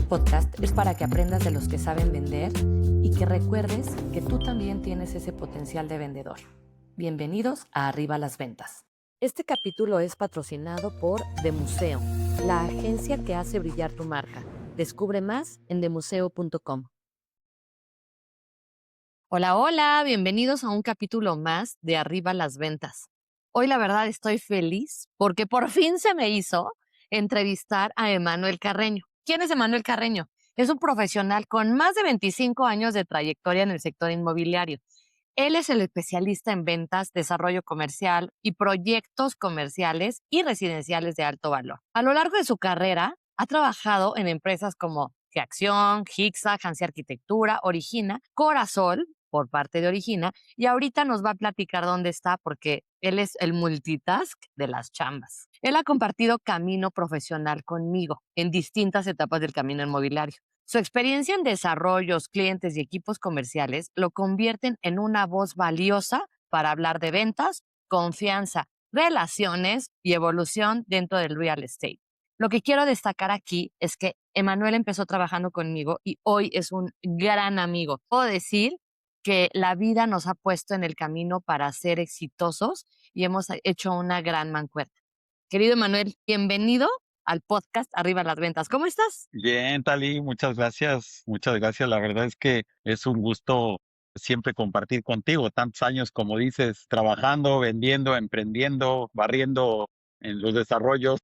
podcast es para que aprendas de los que saben vender y que recuerdes que tú también tienes ese potencial de vendedor. Bienvenidos a Arriba las Ventas. Este capítulo es patrocinado por The Museo, la agencia que hace brillar tu marca. Descubre más en themuseo.com. Hola, hola, bienvenidos a un capítulo más de Arriba las Ventas. Hoy la verdad estoy feliz porque por fin se me hizo entrevistar a Emanuel Carreño. ¿Quién es Emanuel Carreño? Es un profesional con más de 25 años de trayectoria en el sector inmobiliario. Él es el especialista en ventas, desarrollo comercial y proyectos comerciales y residenciales de alto valor. A lo largo de su carrera, ha trabajado en empresas como Geacción, Hixa, Hansi Arquitectura, Origina, Corasol, por parte de Origina, y ahorita nos va a platicar dónde está porque él es el multitask de las chambas. Él ha compartido camino profesional conmigo en distintas etapas del camino inmobiliario. Su experiencia en desarrollos, clientes y equipos comerciales lo convierten en una voz valiosa para hablar de ventas, confianza, relaciones y evolución dentro del real estate. Lo que quiero destacar aquí es que Emanuel empezó trabajando conmigo y hoy es un gran amigo. Puedo decir que la vida nos ha puesto en el camino para ser exitosos y hemos hecho una gran mancuerna. Querido Emanuel, bienvenido al podcast Arriba las Ventas. ¿Cómo estás? Bien, Tali, muchas gracias. Muchas gracias. La verdad es que es un gusto siempre compartir contigo. Tantos años, como dices, trabajando, vendiendo, emprendiendo, barriendo en los desarrollos.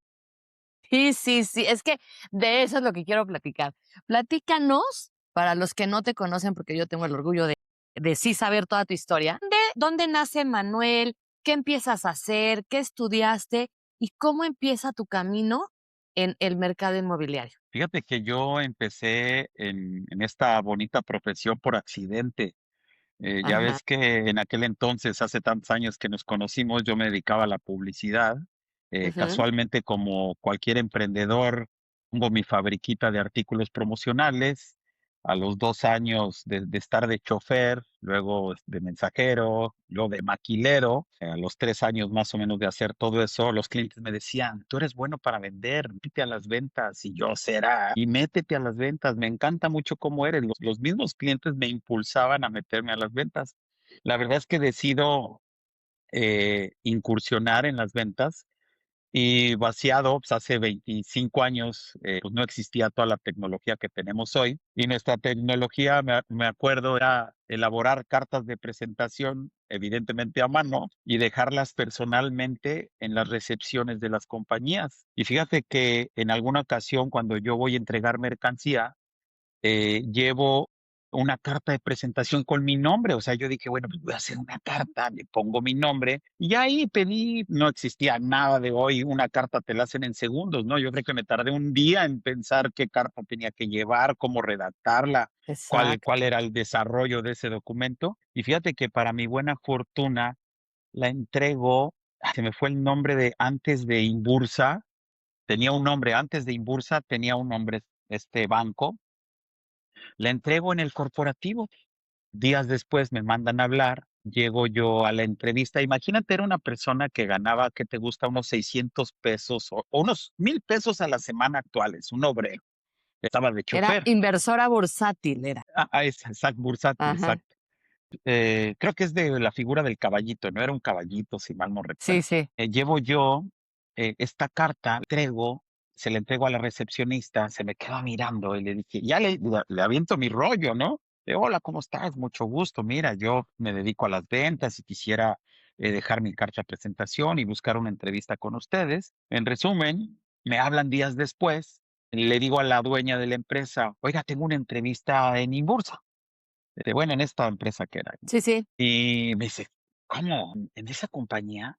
Sí. Es que de eso es lo que quiero platicar. Platícanos, para los que no te conocen, porque yo tengo el orgullo de sí saber toda tu historia, de dónde nace Manuel, qué empiezas a hacer, qué estudiaste y cómo empieza tu camino en el mercado inmobiliario. Fíjate que yo empecé en esta bonita profesión por accidente. Ya Ajá, ves que en aquel entonces, hace tantos años que nos conocimos, yo me dedicaba a la publicidad. ujú. Casualmente, como cualquier emprendedor, pongo mi fabriquita de artículos promocionales. A los 2 años de estar de chofer, luego de mensajero, luego de maquilero, a los 3 años más o menos de hacer todo eso, los clientes me decían, tú eres bueno para vender, métete a las ventas. Y yo, será, y métete a las ventas, me encanta mucho cómo eres. Los mismos clientes me impulsaban a meterme a las ventas. La verdad es que decido incursionar en las ventas y vaciado, pues hace 25 años, pues no existía toda la tecnología que tenemos hoy. Y nuestra tecnología, me acuerdo, era elaborar cartas de presentación, evidentemente a mano, y dejarlas personalmente en las recepciones de las compañías. Y fíjate que en alguna ocasión, cuando yo voy a entregar mercancía, llevo una carta de presentación con mi nombre. O sea, yo dije, bueno, pues voy a hacer una carta, le pongo mi nombre y ahí pedí, no existía nada de hoy, una carta te la hacen en segundos, ¿no? Yo creo que me tardé un día en pensar qué carta tenía que llevar, cómo redactarla, cuál Exacto. era el desarrollo de ese documento. Y fíjate que para mi buena fortuna la entrego, se me fue el nombre de antes de Inbursa, tenía un nombre antes de Inbursa, tenía un nombre este banco. La entrego en el corporativo. Días después me mandan a hablar, llego yo a la entrevista. Imagínate, era una persona que ganaba, ¿qué te gusta? Unos 600 pesos o unos 1000 pesos a la semana actuales, un obrero. Estaba de Era chofer. inversora bursátil, era. Es exacto, bursátil, Ajá. exacto. Creo que es de la figura del caballito, no era un caballito, si mal no Sí, recuerdo. sí. Llevo yo esta carta, se la entrego a la recepcionista, se me queda mirando y le dije, ya le aviento mi rollo, ¿no? Hola, ¿cómo estás? Mucho gusto. Mira, yo me dedico a las ventas y quisiera dejar mi carta de presentación y buscar una entrevista con ustedes. En resumen, me hablan días después, le digo a la dueña de la empresa, oiga, tengo una entrevista en Inbursa, bueno, en esta empresa que era. Sí, sí. Y me dice, ¿cómo? ¿En esa compañía?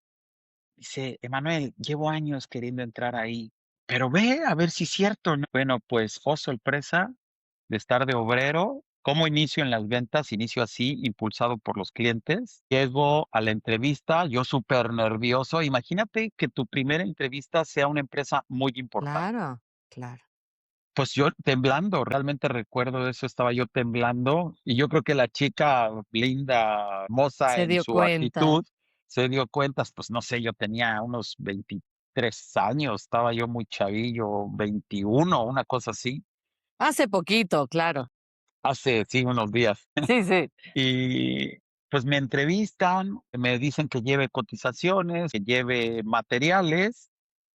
Dice, Emanuel, llevo años queriendo entrar ahí, pero ve a ver si es cierto, ¿no? Bueno, pues, oh sorpresa de estar de obrero. ¿Cómo inicio en las ventas? Inicio así, impulsado por los clientes. Llego a la entrevista, yo súper nervioso. Imagínate que tu primera entrevista sea una empresa muy importante. Claro, claro. Pues yo temblando, realmente recuerdo eso, estaba yo temblando y yo creo que la chica linda, hermosa Se en dio su cuenta. actitud, se dio cuenta, pues no sé, yo tenía unos 23 años, estaba yo muy chavillo, 21, una cosa así. Hace poquito, claro. hace, sí, unos días. Sí, sí. Y, pues, me entrevistan, me dicen que lleve cotizaciones, que lleve materiales.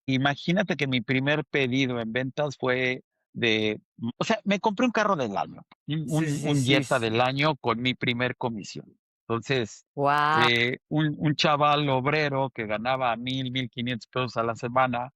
Imagínate que mi primer pedido en ventas fue o sea, me compré un carro del año, un Sí, un sí, un sí, Jetta sí. del año con mi primer comisión. Entonces, Guau. un chaval obrero que ganaba 1,000, 1,500 pesos a la semana,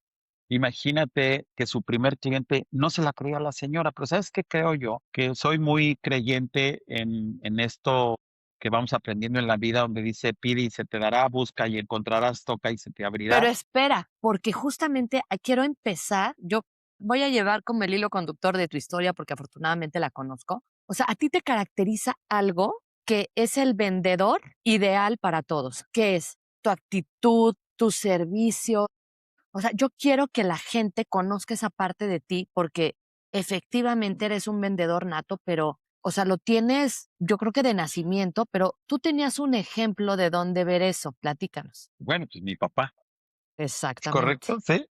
imagínate que su primer cliente no se la creía la señora, pero ¿sabes qué creo yo? Que soy muy creyente en esto que vamos aprendiendo en la vida, donde dice: "Pide y se te dará, busca y encontrarás, toca y se te Pero abrirá". espera, porque justamente, quiero empezar, yo voy a llevar como el hilo conductor de tu historia, porque afortunadamente la conozco. O sea, a ti te caracteriza algo que es el vendedor ideal para todos, que es tu actitud, tu servicio. O sea, yo quiero que la gente conozca esa parte de ti porque efectivamente eres un vendedor nato, pero, o sea, lo tienes, yo creo que de nacimiento, pero tú tenías un ejemplo de dónde ver eso. Platícanos. Bueno, pues mi papá, ¿es correcto? Exactamente. Sí.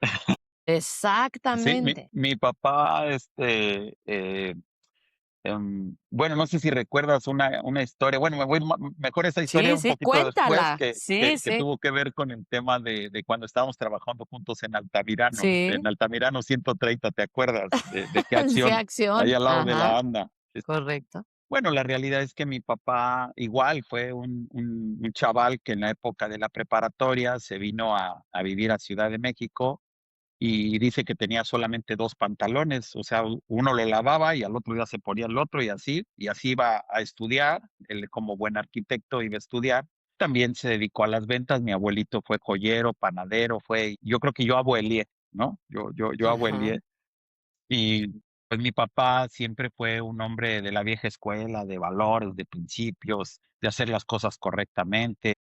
Sí, mi Exactamente. mi papá, bueno, no sé si recuerdas una historia, bueno, me voy mejor esa historia Sí, un sí, poquito después, cuéntala. que Sí, que que sí, tuvo que ver con el tema de cuando estábamos trabajando juntos sí. en Altamirano 130, ¿te acuerdas? De qué Sí, acción, ahí acción. al lado de Ajá, la ANDA. correcto. Bueno, la realidad es que mi papá igual fue un chaval que en la época de la preparatoria se vino a vivir a Ciudad de México y dice que tenía solamente 2 pantalones, o sea, uno lo lavaba y al otro día se ponía el otro y así iba a estudiar. Él, como buen arquitecto, iba a estudiar. También se dedicó a las ventas. Mi abuelito fue joyero, panadero, yo creo que yo abuelié, ¿no? Yo Ajá. abuelié. Y, pues, mi papá siempre fue un hombre de la vieja escuela, de valores, de principios, de hacer las cosas correctamente.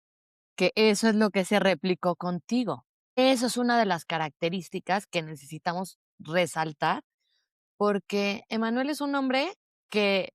Que eso es lo que se replicó contigo. Eso es una de las características que necesitamos resaltar, porque Emanuel es un hombre que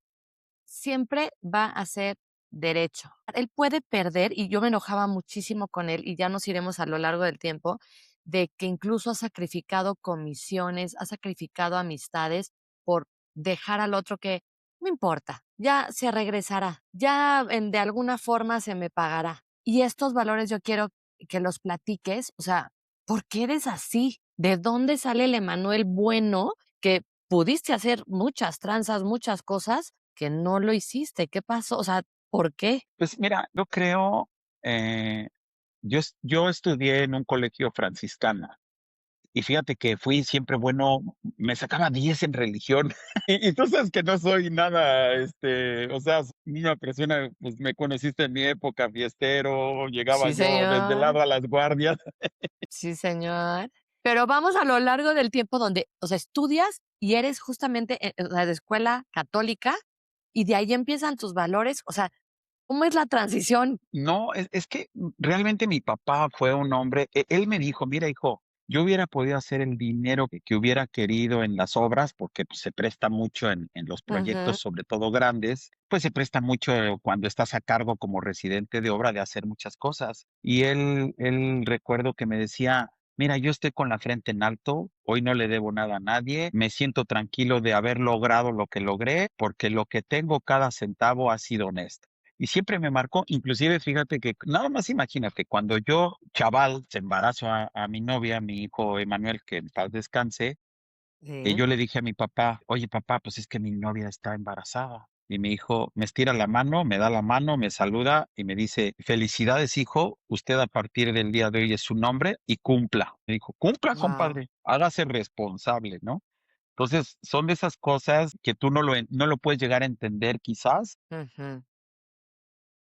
siempre va a ser derecho. Él puede perder, y yo me enojaba muchísimo con él, y ya nos iremos a lo largo del tiempo, de que incluso ha sacrificado comisiones, ha sacrificado amistades por dejar al otro que no importa, ya se regresará, ya de alguna forma se me pagará. Y estos valores yo quiero que los platiques, o sea, ¿por qué eres así? ¿De dónde sale el Emanuel bueno que pudiste hacer muchas tranzas, muchas cosas que no lo hiciste? ¿Qué pasó? O sea, ¿por qué? Pues mira, yo creo, eh, yo estudié en un colegio franciscana. Y fíjate que fui siempre bueno, me sacaba 10 en religión. Y tú sabes que no soy nada, o sea, una persona, pues, me conociste en mi época, fiestero, llegaba Sí, yo señor. desvelado a las guardias. Sí, señor. Pero vamos a lo largo del tiempo donde, o sea, estudias y eres justamente, o sea, de escuela católica, y de ahí empiezan tus valores. O sea, ¿cómo es la transición? No, es que realmente mi papá fue un hombre, él me dijo: "Mira, hijo, yo hubiera podido hacer el dinero que hubiera querido en las obras", porque, pues, se presta mucho en los Ujú. proyectos, sobre todo grandes, pues, se presta mucho cuando estás a cargo como residente de obra de hacer muchas cosas. Y él recuerdo que me decía: "Mira, yo estoy con la frente en alto, hoy no le debo nada a nadie, me siento tranquilo de haber logrado lo que logré, porque lo que tengo, cada centavo ha sido honesto". Y siempre me marcó, inclusive fíjate que nada más imagínate, cuando yo, chaval, se embarazo a mi novia, mi hijo Emanuel, que en paz descanse, Sí. yo le dije a mi papá: "Oye, papá, pues es que mi novia está embarazada". Y mi hijo me estira la mano, me da la mano, me saluda y me dice: "Felicidades, hijo, usted a partir del día de hoy es su nombre y cumpla". Me dijo: "Cumpla, Wow. compadre, hágase responsable", ¿no? Entonces, son de esas cosas que tú no lo puedes llegar a entender quizás.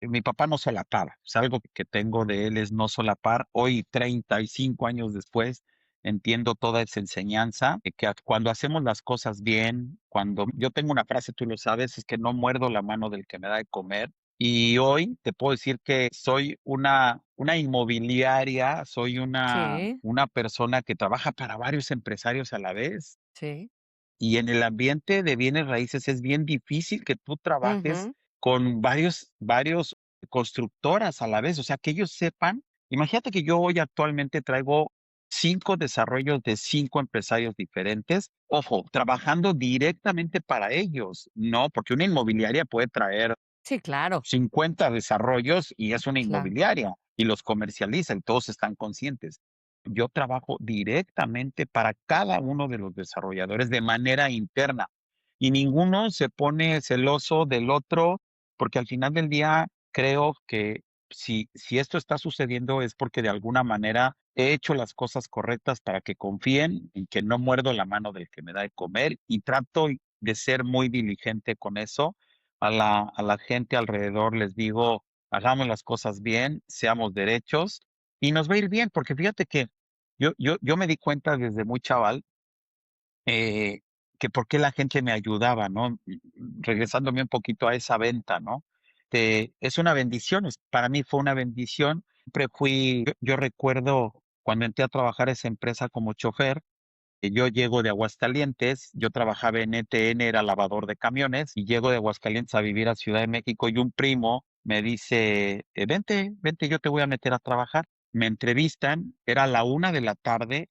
Mi papá no solapaba, es algo que tengo de él, es no solapar. Hoy, 35 años después, entiendo toda esa enseñanza, de que cuando hacemos las cosas bien, cuando yo tengo una frase, tú lo sabes, es que no muerdo la mano del que me da de comer. Y hoy te puedo decir que soy una inmobiliaria, soy Sí, una persona que trabaja para varios empresarios a la vez. sí. Y en el ambiente de bienes raíces es bien difícil que tú trabajes Ujú. con varios constructoras a la vez, o sea, que ellos sepan. Imagínate que yo hoy actualmente traigo 5 desarrollos de 5 empresarios diferentes, ojo, trabajando directamente para ellos, no, porque una inmobiliaria puede traer Sí, claro, 50 desarrollos y es una claro. inmobiliaria y los comercializa y todos están conscientes. Yo trabajo directamente para cada uno de los desarrolladores de manera interna y ninguno se pone celoso del otro, porque al final del día creo que si esto está sucediendo es porque de alguna manera he hecho las cosas correctas para que confíen y que no muerdo la mano del que me da de comer y trato de ser muy diligente con eso a la gente alrededor les digo, hagamos las cosas bien, seamos derechos y nos va a ir bien, porque fíjate que yo me di cuenta desde muy chaval eh, que por qué la gente me ayudaba, ¿no? Regresándome un poquito a esa venta, ¿no? Es una bendición, para mí fue una bendición. Siempre yo recuerdo cuando entré a trabajar a esa empresa como chofer, yo llego de Aguascalientes, yo trabajaba en ETN, era lavador de camiones, y llego de Aguascalientes a vivir a Ciudad de México y un primo me dice, vente, vente, yo te voy a meter a trabajar. Me entrevistan, era la 1 de la tarde,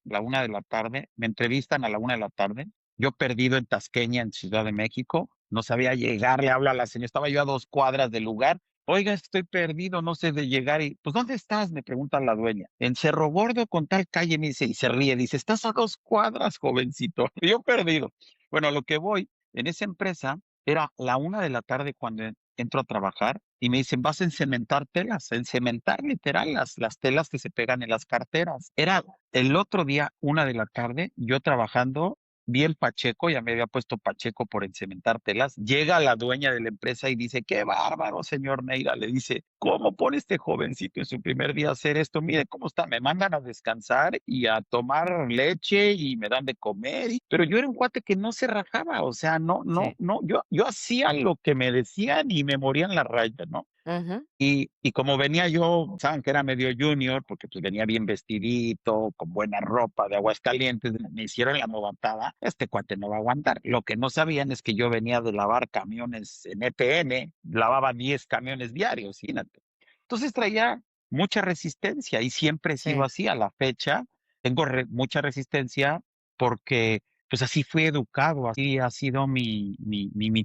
me entrevistan a la 1 de la tarde, yo perdido en Tasqueña, en Ciudad de México, no sabía llegar, le hablo a la señora, estaba yo a 2 cuadras del lugar. Oiga, estoy perdido, no sé de llegar y, pues, ¿dónde estás? Me pregunta la dueña. En Cerro Gordo con tal calle, me dice, y se ríe, dice, estás a 2 cuadras, jovencito. Y yo perdido. Bueno, a lo que voy, en esa empresa era la 1 de la tarde cuando entro a trabajar y me dicen, vas a encementar telas, encementar literal las telas que se pegan en las carteras. Era el otro día, 1 de la tarde, yo trabajando bien pacheco, ya me había puesto pacheco por encementar telas, llega la dueña de la empresa y dice, qué bárbaro, señor Neira, le dice, ¿cómo pone este jovencito en su primer día a hacer esto? Mire cómo está, me mandan a descansar y a tomar leche y me dan de comer, pero yo era un cuate que no se rajaba, o sea, no, no, Sí. no, yo hacía lo que me decían y me morían la raya, ¿no? Ujú. Y como venía yo, saben que era medio junior, porque pues venía bien vestidito, con buena ropa de Aguascalientes, me hicieron la novatada, este cuate no va a aguantar. Lo que no sabían es que yo venía de lavar camiones en ETN, lavaba 10 camiones diarios, imagínate. Entonces traía mucha resistencia y siempre he sido Sí, así a la fecha. Tengo mucha resistencia porque pues así fui educado, así ha sido mi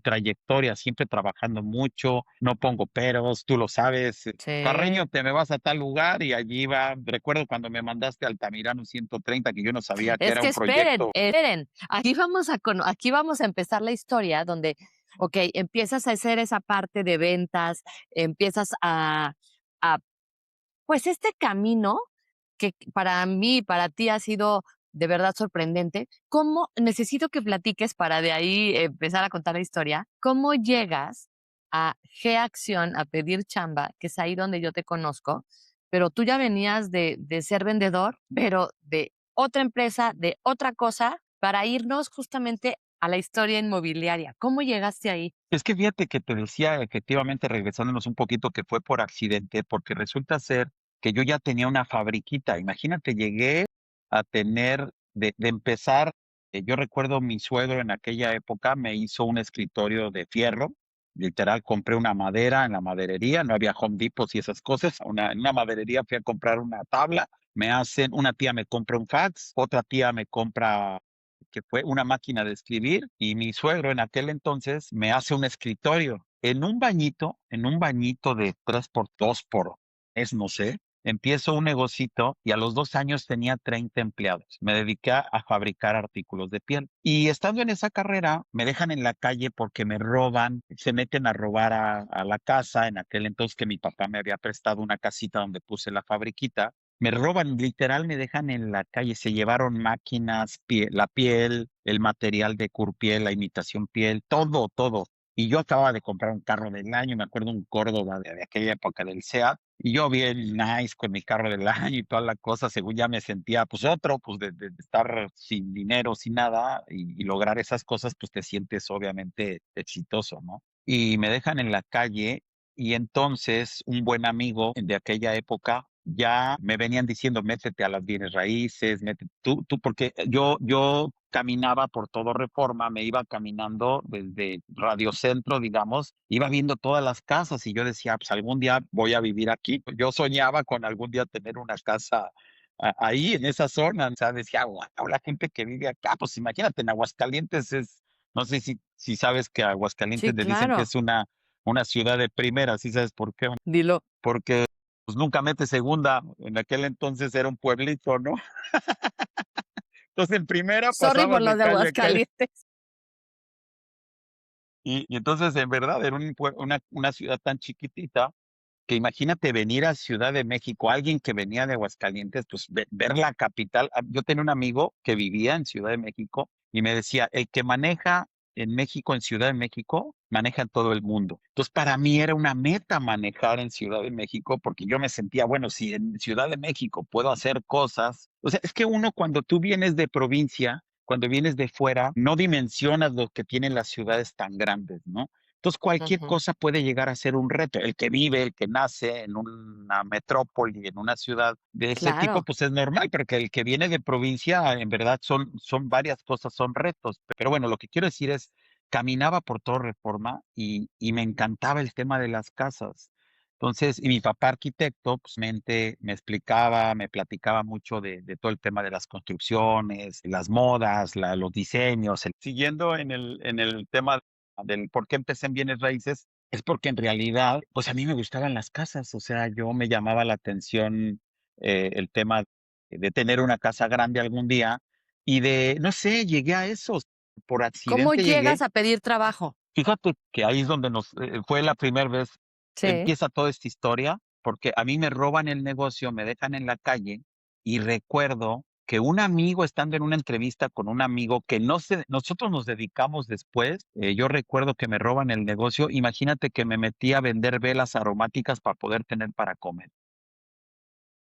trayectoria, siempre trabajando mucho, no pongo peros, tú lo sabes. Carreño, sí. te me vas a tal lugar y allí va. Recuerdo cuando me mandaste al Altamirano 130, que yo no sabía que Es era que un esperen, proyecto. esperen. Aquí vamos a empezar la historia donde, okey, empiezas a hacer esa parte de ventas, empiezas a pues, este camino que para mí, para ti ha sido de verdad sorprendente, ¿cómo? Necesito que platiques para de ahí empezar a contar la historia, ¿cómo llegas a G-Acción a pedir chamba, que es ahí donde yo te conozco, pero tú ya venías de ser vendedor, pero de otra empresa, de otra cosa, para irnos justamente a la historia inmobiliaria? ¿Cómo llegaste ahí? Es que fíjate que te decía, efectivamente, regresándonos un poquito, que fue por accidente, porque resulta ser que yo ya tenía una fabriquita. Imagínate, llegué a tener, de empezar, yo recuerdo mi suegro en aquella época me hizo un escritorio de fierro, literal, compré una madera en la maderería, no había Home Depot y esas cosas, en una maderería fui a comprar una tabla, una tía me compra un fax, otra tía me compra que fue una máquina de escribir, y mi suegro en aquel entonces me hace un escritorio en un bañito de 3 por 2 no sé. Empiezo un negocito y a los 2 años tenía 30 empleados. Me dediqué a fabricar artículos de piel. Y estando en esa carrera, me dejan en la calle porque me roban, se meten a robar a la casa. En aquel entonces que mi papá me había prestado una casita donde puse la fabriquita, me roban, literal, me dejan en la calle, se llevaron máquinas, la piel, el material de curpiel, la imitación piel, todo, todo. Y yo acababa de comprar un carro del año, me acuerdo un Córdoba de aquella época del SEAT, y yo bien nice con mi carro del año y toda la cosa, según ya me sentía, pues otro, pues de estar sin dinero, sin nada, y lograr esas cosas, pues te sientes obviamente exitoso, ¿no? Y me dejan en la calle y entonces un buen amigo de aquella época ya me venían diciendo, métete a las bienes raíces, métete porque yo caminaba por todo Reforma, me iba caminando desde Radio Centro, digamos, iba viendo todas las casas y yo decía, pues algún día voy a vivir aquí. Yo soñaba con algún día tener una casa ahí en esa zona, o sea, decía, wow, la gente que vive acá, pues imagínate, en Aguascalientes es, no sé si sabes que Sí, Aguascalientes le dicen que claro. es una ciudad de primera, ¿sí sabes por qué? Dilo. Porque pues nunca mete segunda, en aquel entonces era un pueblito, ¿no? Entonces en primera Sorry por pasabas los de de calle a calle. Aguascalientes. Y entonces en verdad era una ciudad tan chiquitita que imagínate venir a Ciudad de México, alguien que venía de Aguascalientes, pues ver la capital. Yo tenía un amigo que vivía en Ciudad de México y me decía, el que maneja en México, en Ciudad de México, maneja en todo el mundo. Entonces, para mí era una meta manejar en Ciudad de México porque yo me sentía, bueno, si en Ciudad de México puedo hacer cosas, o sea, es que uno cuando tú vienes de provincia, cuando vienes de fuera, no dimensionas lo que tienen las ciudades tan grandes, ¿no? Entonces, cualquier Ujú, cosa puede llegar a ser un reto. El que vive, el que nace en una metrópoli, en una ciudad de ese tipo, claro. pues es normal, porque el que viene de provincia, en verdad, son varias cosas, son retos. Pero bueno, lo que quiero decir es, caminaba por toda Reforma y me encantaba el tema de las casas. Entonces, y mi papá arquitecto, pues me explicaba, me platicaba mucho de todo el tema de las construcciones, las modas, los diseños. Siguiendo en el tema del por qué empecé en bienes raíces, es porque en realidad, pues a mí me gustaban las casas, o sea, yo me llamaba la atención el tema de tener una casa grande algún día y no sé, llegué a eso, por ¿Cómo accidente llegué. llegas a pedir trabajo? Fíjate que ahí es donde fue la primera vez, Sí. empieza toda esta historia, porque a mí me roban el negocio, me dejan en la calle y recuerdo que un amigo, estando en una entrevista con un amigo que no sé, nosotros nos dedicamos después, yo recuerdo que me roban el negocio, imagínate que me metí a vender velas aromáticas para poder tener para comer.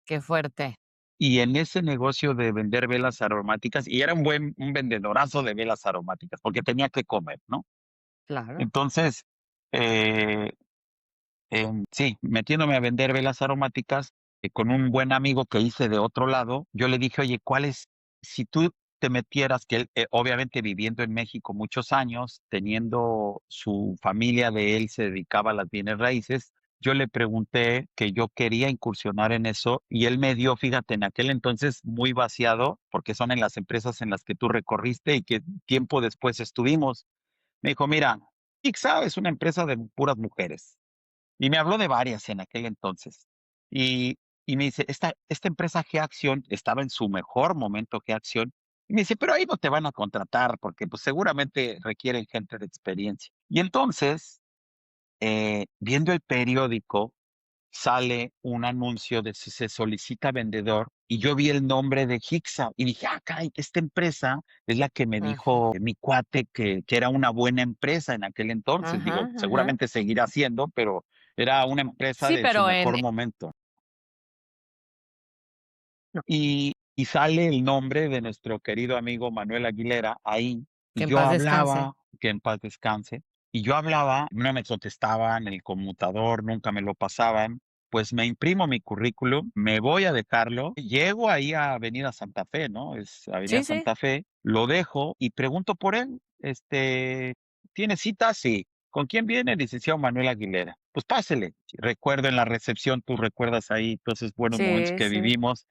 Qué fuerte. Y en ese negocio de vender velas aromáticas, y era un vendedorazo de velas aromáticas, porque tenía que comer, ¿no? Claro. Entonces, eh, sí, metiéndome a vender velas aromáticas, con un buen amigo que hice de otro lado, yo le dije: "Oye, ¿cuál es?". Si tú te metieras, que él, obviamente viviendo en México muchos años, teniendo su familia de él se dedicaba a las bienes raíces, yo le pregunté que yo quería incursionar en eso y él me dio, fíjate, en aquel entonces muy vaciado, porque son en las empresas en las que tú recorriste y que tiempo después estuvimos. Me dijo: "Mira, Ixa es una empresa de puras mujeres". Y me habló de varias en aquel entonces. Y y me dice: "Esta empresa G-Acción estaba en su mejor momento G-Acción". Y me dice: "Pero ahí no te van a contratar porque, pues, seguramente requieren gente de experiencia". Y entonces, viendo el periódico, sale un anuncio de si se solicita vendedor, y yo vi el nombre de Gixa, y dije: "Ah, caray, esta empresa es la que me Ajá. dijo mi cuate que era una buena empresa en aquel entonces". Ajá, Digo, ajá. seguramente seguirá siendo, pero era una empresa Sí, de su pero en mejor momento. Y sale el nombre de nuestro querido amigo Manuel Aguilera ahí, que y en yo paz descanse. hablaba, que en paz descanse, y yo hablaba, no me contestaban, el conmutador nunca me lo pasaban, pues me imprimo mi currículum, me voy a dejarlo, llego ahí a Avenida Santa Fe, ¿no? Es Avenida Sí, sí. Santa Fe, lo dejo y pregunto por él, ¿tiene cita? Sí. ¿Con quién viene? Licenciado Manuel Aguilera. Pues pásele. Recuerdo en la recepción, tú recuerdas ahí todos esos buenos momentos Sí, que sí. vivimos.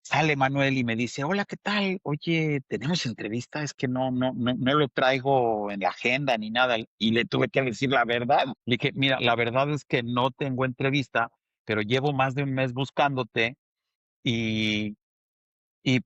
Sale Manuel y me dice: "Hola, ¿qué tal? Oye, tenemos entrevista, es que no lo traigo en la agenda ni nada". Y le tuve que decir la verdad. Le dije: "Mira, la verdad es que no tengo entrevista, pero llevo más de un mes buscándote y y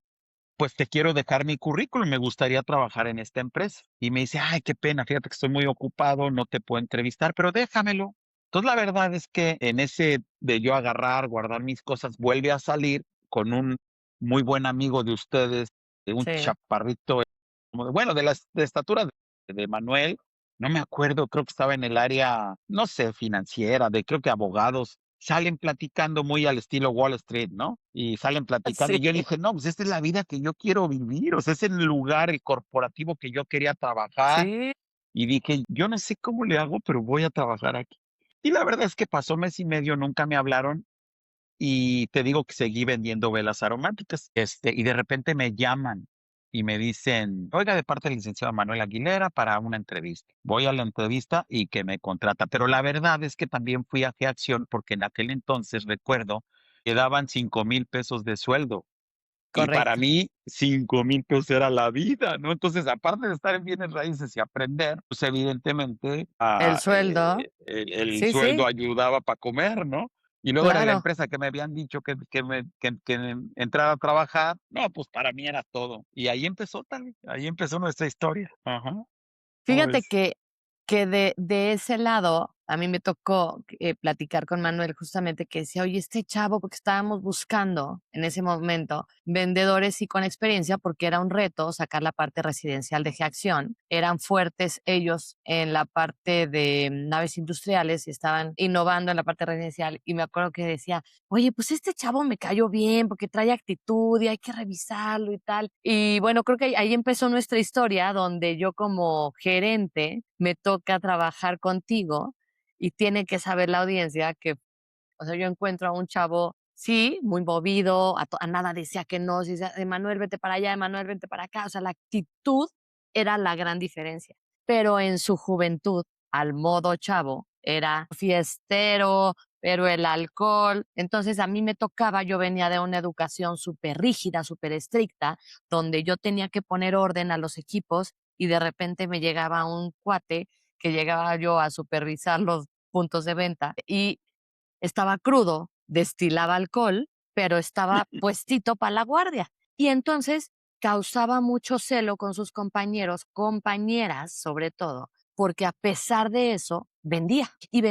pues te quiero dejar mi currículum, me gustaría trabajar en esta empresa". Y me dice: "Ay, qué pena, fíjate que estoy muy ocupado, no te puedo entrevistar, pero déjamelo". Entonces, la verdad es que en ese de yo agarrar, guardar mis cosas, vuelve a salir con un muy buen amigo de ustedes, de un Sí. chaparrito, como bueno, de estatura de Manuel, no me acuerdo, creo que estaba en el área, no sé, financiera, creo que abogados, salen platicando muy al estilo Wall Street, ¿no? Y salen platicando, Sí, y yo dije: "No, pues esta es la vida que yo quiero vivir, o sea, es el lugar, el corporativo que yo quería trabajar", sí. y dije: "Yo no sé cómo le hago, pero voy a trabajar aquí". Y la verdad es que pasó mes y medio, nunca me hablaron, y te digo que seguí vendiendo velas aromáticas, y de repente me llaman y me dicen: "Oiga, de parte del licenciado Manuel Aguilera para una entrevista". Voy a la entrevista y que me contrata, pero la verdad es que también fui a Acción porque en aquel entonces recuerdo que daban 5,000 pesos de sueldo. Y para correcto. mí, 5,000 pesos era la vida, ¿no? Entonces, aparte de estar en bienes raíces y aprender, pues evidentemente, El sueldo, el sí, sí, sueldo ayudaba para comer, ¿no? Y luego de la claro. empresa que me habían dicho que entrara a trabajar, no, pues para mí era todo. Y ahí empezó tal, ahí empezó nuestra historia. Ajá, ¿cómo Fíjate ves? que de ese lado, a mí me tocó, platicar con Manuel justamente que decía: "Oye, este chavo", porque estábamos buscando en ese momento vendedores y con experiencia, porque era un reto sacar la parte residencial de Geacción. Eran fuertes ellos en la parte de naves industriales y estaban innovando en la parte residencial. Y me acuerdo que decía: "Oye, pues este chavo me cayó bien porque trae actitud y hay que revisarlo y tal". Y bueno, creo que ahí empezó nuestra historia, donde yo como gerente me toca trabajar contigo y tiene que saber la audiencia que, o sea, yo encuentro a un chavo, sí, muy movido, a nada decía que no, si decía: "Emanuel, vete para allá, Emanuel, vente para acá". O sea, la actitud era la gran diferencia. Pero en su juventud, al modo chavo, era fiestero, pero el alcohol. Entonces, a mí me tocaba, yo venía de una educación súper rígida, súper estricta, donde yo tenía que poner orden a los equipos y de repente me llegaba un cuate que llegaba yo a supervisar los puntos de venta y estaba crudo, destilaba alcohol, pero estaba puestito para la guardia. Y entonces causaba mucho celo con sus compañeros, compañeras sobre todo, porque a pesar de eso vendía y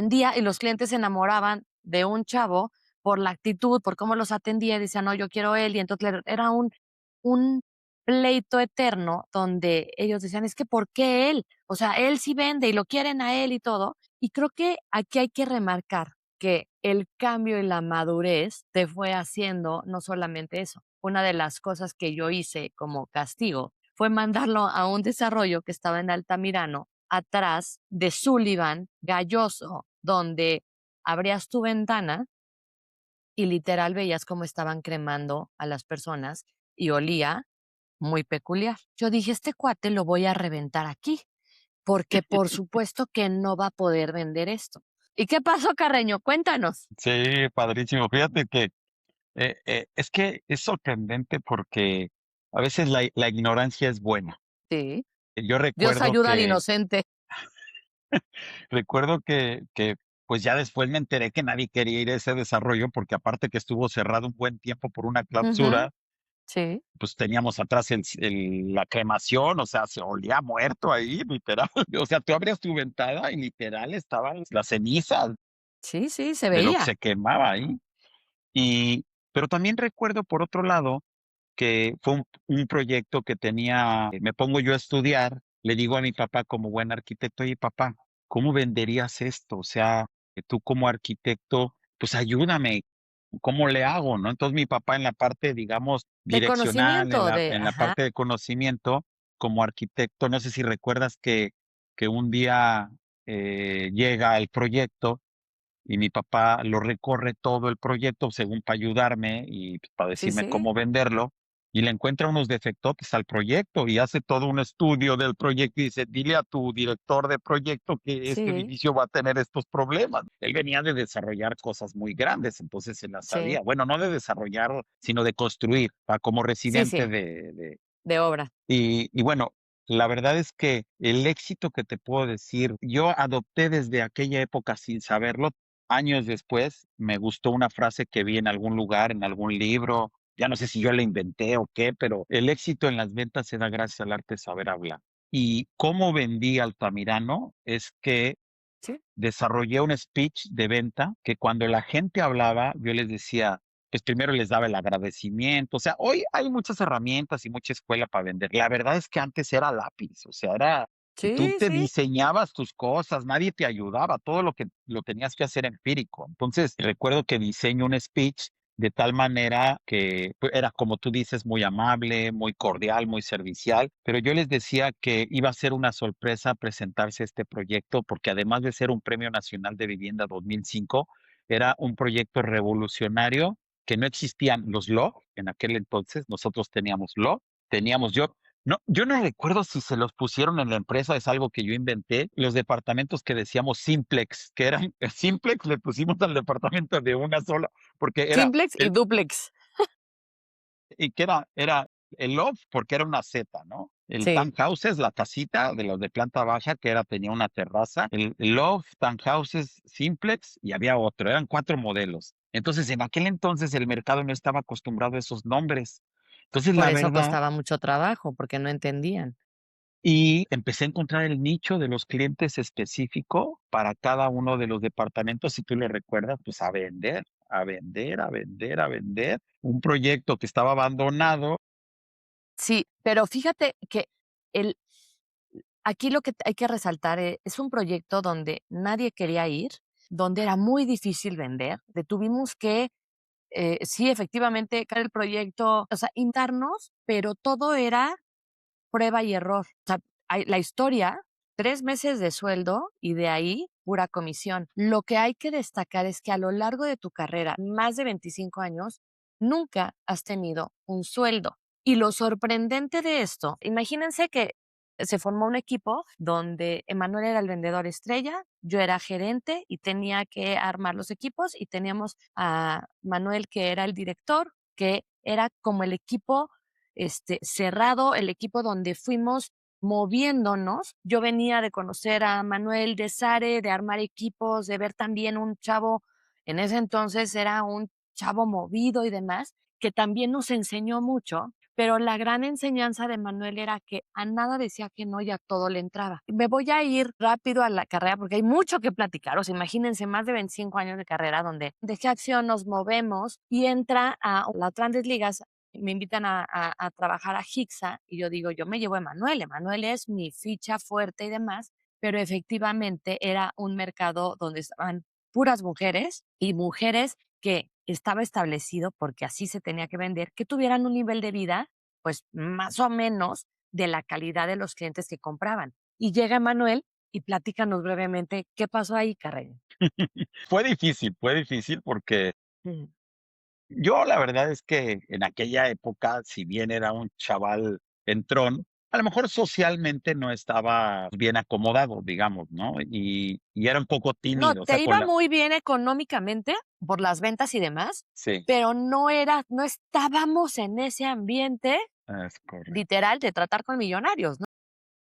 los clientes se enamoraban de un chavo por la actitud, por cómo los atendía y decían, no, yo quiero él. Y entonces era un pleito eterno donde ellos decían, es que ¿por qué él? O sea, él sí vende y lo quieren a él y todo. Y creo que aquí hay que remarcar que el cambio y la madurez te fue haciendo no solamente eso. Una de las cosas que yo hice como castigo fue mandarlo a un desarrollo que estaba en Altamirano, atrás de Sullivan, Galloso, donde abrías tu ventana y literal veías cómo estaban cremando a las personas y olía muy peculiar. Yo dije, este cuate lo voy a reventar aquí, porque por supuesto que no va a poder vender esto. ¿Y qué pasó, Carreño? Cuéntanos. Sí, padrísimo. Fíjate que es que es sorprendente porque a veces la ignorancia es buena. Sí, Yo Dios recuerdo ayuda al que inocente. recuerdo que, pues, ya después me enteré que nadie quería ir a ese desarrollo, porque aparte que estuvo cerrado un buen tiempo por una Ujú, clausura, sí, pues, teníamos atrás la cremación, o sea, se olía muerto ahí, literal. O sea, tú abrías tu ventana y literal estaban las cenizas sí, sí, se de lo que veía. se quemaba ahí. Y pero también recuerdo, por otro lado, que fue un proyecto que tenía me pongo yo a estudiar, le digo a mi papá como buen arquitecto: "Oye, papá, ¿cómo venderías esto? O sea, tú como arquitecto, pues ayúdame, ¿cómo le hago?", ¿no? Entonces, mi papá en la parte, digamos, De direccional, conocimiento, de en la ajá, parte de conocimiento, como arquitecto, no sé si recuerdas que un día, llega el proyecto y mi papá lo recorre todo el proyecto según para ayudarme y pues, para sí, decirme sí, cómo venderlo, y le encuentra unos defectotes al proyecto y hace todo un estudio del proyecto y dice: "Dile a tu director de proyecto que este sí, edificio va a tener estos problemas". Él venía de desarrollar cosas muy grandes, entonces se las sí, sabía. Bueno, no de desarrollar, sino de construir, como sí, residente sí, de obra. y bueno, la verdad es que el éxito que te puedo decir, yo adopté desde aquella época sin saberlo. Años después, me gustó una frase que vi en algún lugar, en algún libro, ya no sé si yo la inventé o qué, pero el éxito en las ventas se da gracias al arte de saber hablar. Y cómo vendí Altamirano es que Sí, desarrollé un speech de venta que cuando la gente hablaba, yo les decía, pues primero les daba el agradecimiento. O sea, hoy hay muchas herramientas y mucha escuela para vender. La verdad es que antes era lápiz, o sea, era, tú sí, te sí, diseñabas tus cosas, nadie te ayudaba, todo lo que lo tenías que hacer empírico. Entonces, recuerdo que diseño un speech de tal manera que pues, era, como tú dices, muy amable, muy cordial, muy servicial, pero yo les decía que iba a ser una sorpresa presentarse este proyecto, porque además de ser un Premio Nacional de Vivienda 2005, era un proyecto revolucionario que no existían los LO en aquel entonces, nosotros teníamos LO, teníamos yo no recuerdo si se los pusieron en la empresa, es algo que yo inventé, los departamentos que decíamos simplex, que eran simplex, le pusimos al departamento de una sola, porque era simplex y el dúplex. y que era el loft porque era una Z, ¿no? El Sí, townhouses, la casita de los de planta baja que tenía una terraza, el loft, townhouses, simplex y había otro, eran 4 modelos. Entonces, en aquel entonces el mercado no estaba acostumbrado a esos nombres. Entonces, por la eso verdad, costaba mucho trabajo, porque no entendían. y empecé a encontrar el nicho de los clientes específico para cada uno de los departamentos, si tú lo recuerdas, pues a vender, a vender, a vender, a vender. Un proyecto que estaba abandonado. Sí, pero fíjate que el aquí lo que hay que resaltar, es un proyecto donde nadie quería ir, donde era muy difícil vender, de tuvimos que, sí, efectivamente, crear el proyecto, o sea, internos, pero todo era prueba y error. O sea, la historia, 3 meses de sueldo y de ahí pura comisión. Lo que hay que destacar es que a lo largo de tu carrera, más de 25 años, nunca has tenido un sueldo. Y lo sorprendente de esto, imagínense que se formó un equipo donde Emanuel era el vendedor estrella, yo era gerente y tenía que armar los equipos y teníamos a Manuel que era el director, que era como el equipo cerrado, el equipo donde fuimos moviéndonos. Yo venía de conocer a Manuel de Sare, de armar equipos, de ver también un chavo, en ese entonces era un chavo movido y demás, que también nos enseñó mucho, pero la gran enseñanza de Manuel era que a nada decía que no y a todo le entraba. Me voy a ir rápido a la carrera porque hay mucho que platicar. O sea, imagínense más de 25 años de carrera donde de qué acción nos movemos y entra a las grandes ligas. Me invitan a trabajar a Hixa y yo digo, yo me llevo a Emanuel, Emanuel es mi ficha fuerte y demás, pero efectivamente era un mercado donde estaban puras mujeres y mujeres que estaba establecido, porque así se tenía que vender, que tuvieran un nivel de vida, pues más o menos de la calidad de los clientes que compraban. Y llega Emanuel y platícanos brevemente qué pasó ahí, Carreño. Fue difícil porque Ujú. yo la verdad es que en aquella época, si bien era un chaval entrón, a lo mejor socialmente no estaba bien acomodado, digamos, ¿no? Y era un poco No, tímido, o sea, te iba muy bien económicamente por las ventas y demás, sí, pero no estábamos en ese ambiente es correcto. literal de tratar con millonarios, ¿no?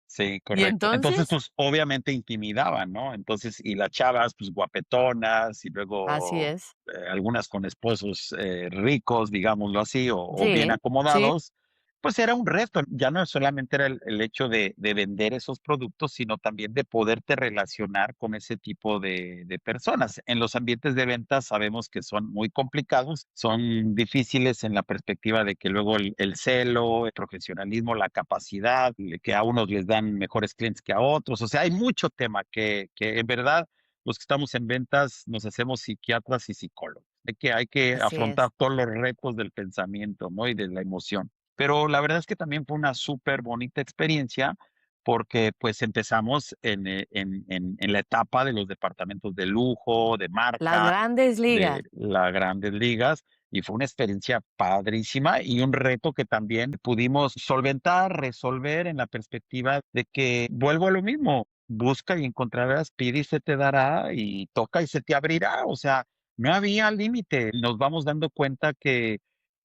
Sí, Y correcto. Entonces, entonces, pues, obviamente intimidaban, ¿no? Entonces, y las chavas, pues, guapetonas, y así luego, es. algunas con esposos, ricos, digámoslo así, o bien Sí, sí, acomodados, pues, era un reto. Ya no solamente era el hecho de vender esos productos, sino también de poderte relacionar con ese tipo de personas. En los ambientes de ventas sabemos que son muy complicados, son difíciles en la perspectiva de que luego el celo, el profesionalismo, la capacidad, que a unos les dan mejores clientes que a otros. O sea, hay mucho tema que en verdad los que estamos en ventas nos hacemos psiquiatras y psicólogos. Hay que así afrontar es. todos los retos del pensamiento, ¿no? Y de la emoción. Pero la verdad es que también fue una súper bonita experiencia porque pues empezamos en la etapa de los departamentos de lujo, de Las marca, grandes ligas. de las grandes ligas, y fue una experiencia padrísima y un reto que también pudimos solventar, resolver en la perspectiva de que vuelvo a lo mismo, busca y encontrarás, pide y se te dará y toca y se te abrirá, o sea, no había límite. Nos vamos dando cuenta que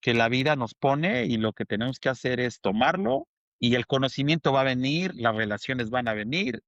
la vida nos pone y lo que tenemos que hacer es tomarlo y el conocimiento va a venir, las relaciones van a venir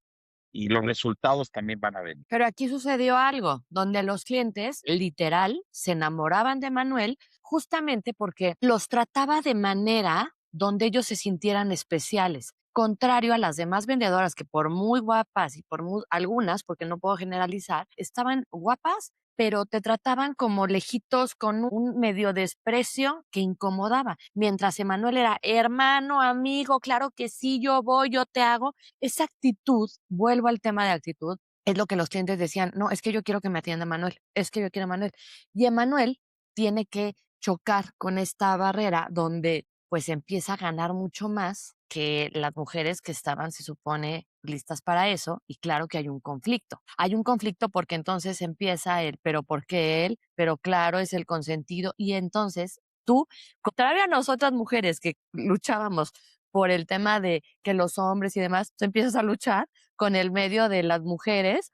y los resultados también van a venir. Pero aquí sucedió algo, donde los clientes, literal, se enamoraban de Manuel justamente porque los trataba de manera donde ellos se sintieran especiales, contrario a las demás vendedoras que por muy guapas y por algunas, porque no puedo generalizar, estaban guapas, pero te trataban como lejitos con un medio desprecio que incomodaba, mientras Emanuel era hermano, amigo, claro que sí, yo voy, yo te hago. Esa actitud, vuelvo al tema de actitud, es lo que los clientes decían, no, es que yo quiero que me atienda Manuel, es que yo quiero a Manuel. Y Emanuel tiene que chocar con esta barrera donde pues empieza a ganar mucho más que las mujeres que estaban, se supone, listas para eso. Y claro que hay un conflicto. Hay un conflicto porque entonces empieza el, pero ¿por qué él? Pero claro, es el consentido. Y entonces tú, contrario a nosotras mujeres que luchábamos por el tema de que los hombres y demás, tú empiezas a luchar con el medio de las mujeres,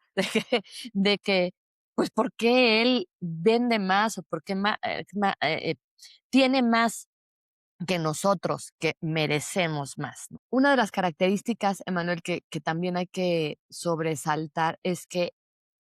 de que, pues, ¿por qué él vende más o por qué tiene más que nosotros, que merecemos más, ¿no? Una de las características, Emanuel, que también hay que sobresaltar es que,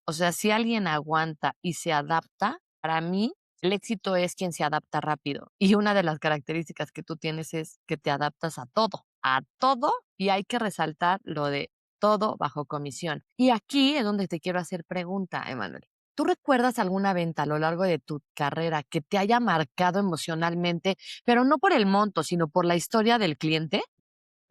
o sea, si alguien aguanta y se adapta, para mí el éxito es quien se adapta rápido. Y una de las características que tú tienes es que te adaptas a todo, y hay que resaltar lo de todo bajo comisión. Y aquí es donde te quiero hacer pregunta, Emanuel. ¿Tú recuerdas alguna venta a lo largo de tu carrera que te haya marcado emocionalmente, pero no por el monto, sino por la historia del cliente?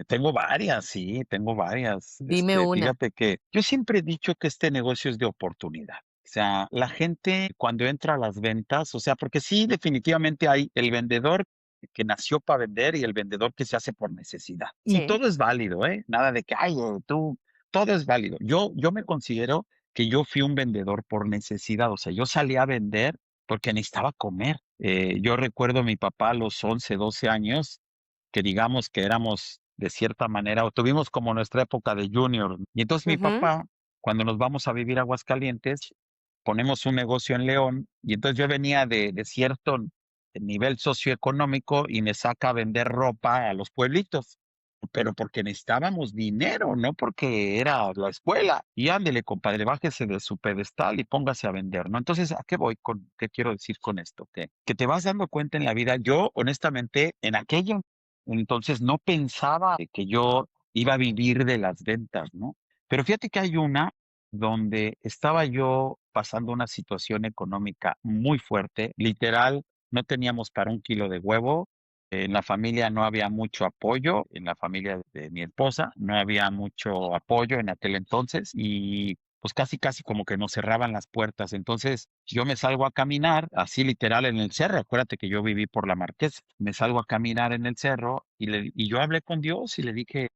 Tengo varias, sí, tengo varias. Dime una. Fíjate que yo siempre he dicho que este negocio es de oportunidad. O sea, la gente cuando entra a las ventas, o sea, porque sí, definitivamente hay el vendedor que nació para vender y el vendedor que se hace por necesidad. Y Sí. todo es válido, ¿eh? Nada de que, ay, tú, todo es válido. Yo me considero que yo fui un vendedor por necesidad. O sea, yo salí a vender porque necesitaba comer. Yo recuerdo a mi papá a los 11, 12 años que digamos que éramos de cierta manera, o tuvimos como nuestra época de junior. Y entonces mi Ujú, papá, cuando nos vamos a vivir a Aguascalientes, ponemos un negocio en León, y entonces yo venía de cierto nivel socioeconómico y me saca a vender ropa a los pueblitos, pero porque necesitábamos dinero, no porque era la escuela. Y ándele, compadre, bájese de su pedestal y póngase a vender, ¿no? Entonces, ¿a qué voy con, qué quiero decir con esto? Que te vas dando cuenta en la vida. Yo, honestamente, en aquello entonces no pensaba que yo iba a vivir de las ventas, ¿no? Pero fíjate que hay una donde estaba yo pasando una situación económica muy fuerte, literal, no teníamos para un kilo de huevo, en la familia no había mucho apoyo, en la familia de mi esposa no había mucho apoyo en aquel entonces y pues casi, casi como que nos cerraban las puertas. Entonces yo me salgo a caminar, así literal en el cerro. Acuérdate que yo viví por la Marquesa. Me salgo a caminar en el cerro y yo hablé con Dios y le dije,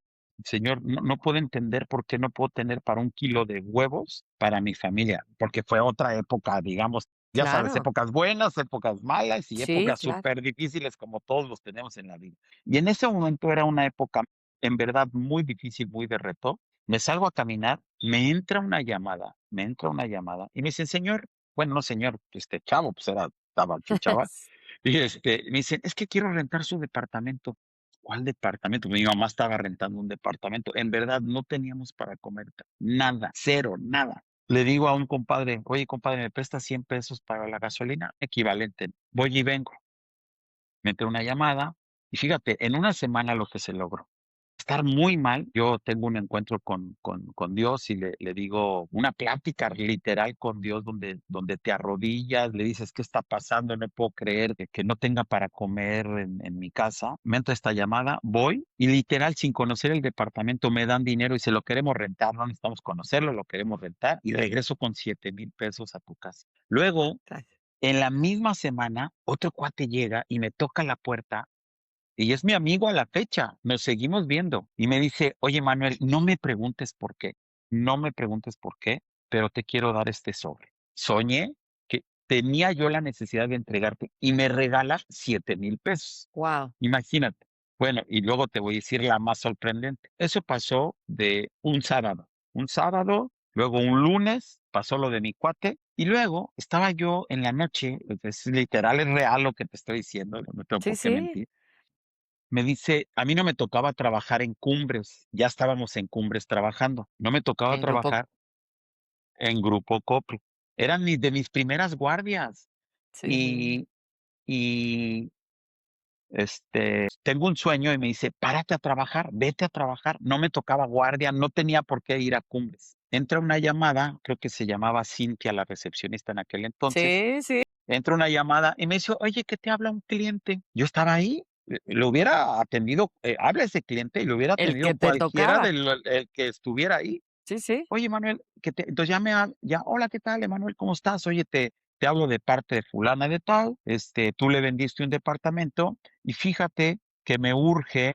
Señor, no puedo entender por qué no puedo tener para un kilo de huevos para mi familia, porque fue otra época, digamos, ya sabes, claro. épocas buenas, épocas malas y Sí, épocas claro. súper difíciles como todos los tenemos en la vida. Y en ese momento era una época en verdad muy difícil, muy de reto. Me salgo a caminar, me entra una llamada y me dicen, señor, bueno, no señor, este chavo, pues estaba el chaval, y me dicen, es que quiero rentar su departamento. ¿Cuál departamento? Mi mamá estaba rentando un departamento. En verdad, no teníamos para comer, nada, cero, nada. Le digo a un compadre, oye, compadre, ¿me prestas 100 pesos para la gasolina? Equivalente. Voy y vengo. Me entró una llamada y fíjate, en una semana lo que se logró estar muy mal. Yo tengo un encuentro con Dios y le digo una plática literal con Dios donde te arrodillas, le dices, ¿qué está pasando? No puedo creer que no tenga para comer en mi casa. Me entra esta llamada, voy y literal sin conocer el departamento me dan dinero y se lo queremos rentar, no necesitamos conocerlo, lo queremos rentar y regreso con 7,000 pesos a tu casa. Luego, Gracias. en la misma semana, otro cuate llega y me toca la puerta y es mi amigo a la fecha, nos seguimos viendo. Y me dice, oye Manuel, no me preguntes por qué, no me preguntes por qué, pero te quiero dar este sobre. Soñé que tenía yo la necesidad de entregarte y me regalas 7,000 pesos. Wow. Imagínate. Bueno, y luego te voy a decir la más sorprendente. Eso pasó de un sábado, luego un lunes pasó lo de mi cuate y luego estaba yo en la noche, es literal, es real lo que te estoy diciendo, no tengo Sí, por qué sí, mentir. Me dice, a mí no me tocaba trabajar en Cumbres, ya estábamos en Cumbres trabajando, no me tocaba en grupo. trabajar en Grupo Copri. Eran de mis primeras guardias Sí. y, y tengo un sueño y me dice, párate a trabajar, vete a trabajar. No me tocaba guardia, no tenía por qué ir a Cumbres. Entra una llamada, creo que se llamaba Cintia, la recepcionista en aquel entonces. Sí, sí. Entra una llamada y me dice, oye, ¿qué te habla un cliente? Yo estaba ahí, lo hubiera atendido, habla ese cliente y lo hubiera El atendido que te cualquiera tocaba. del el que estuviera ahí. Sí, sí. Oye, Manuel, entonces ya, hola, ¿qué tal, Emanuel? ¿Cómo estás? Oye, te hablo de parte de fulana de tal, tú le vendiste un departamento y fíjate que me urge,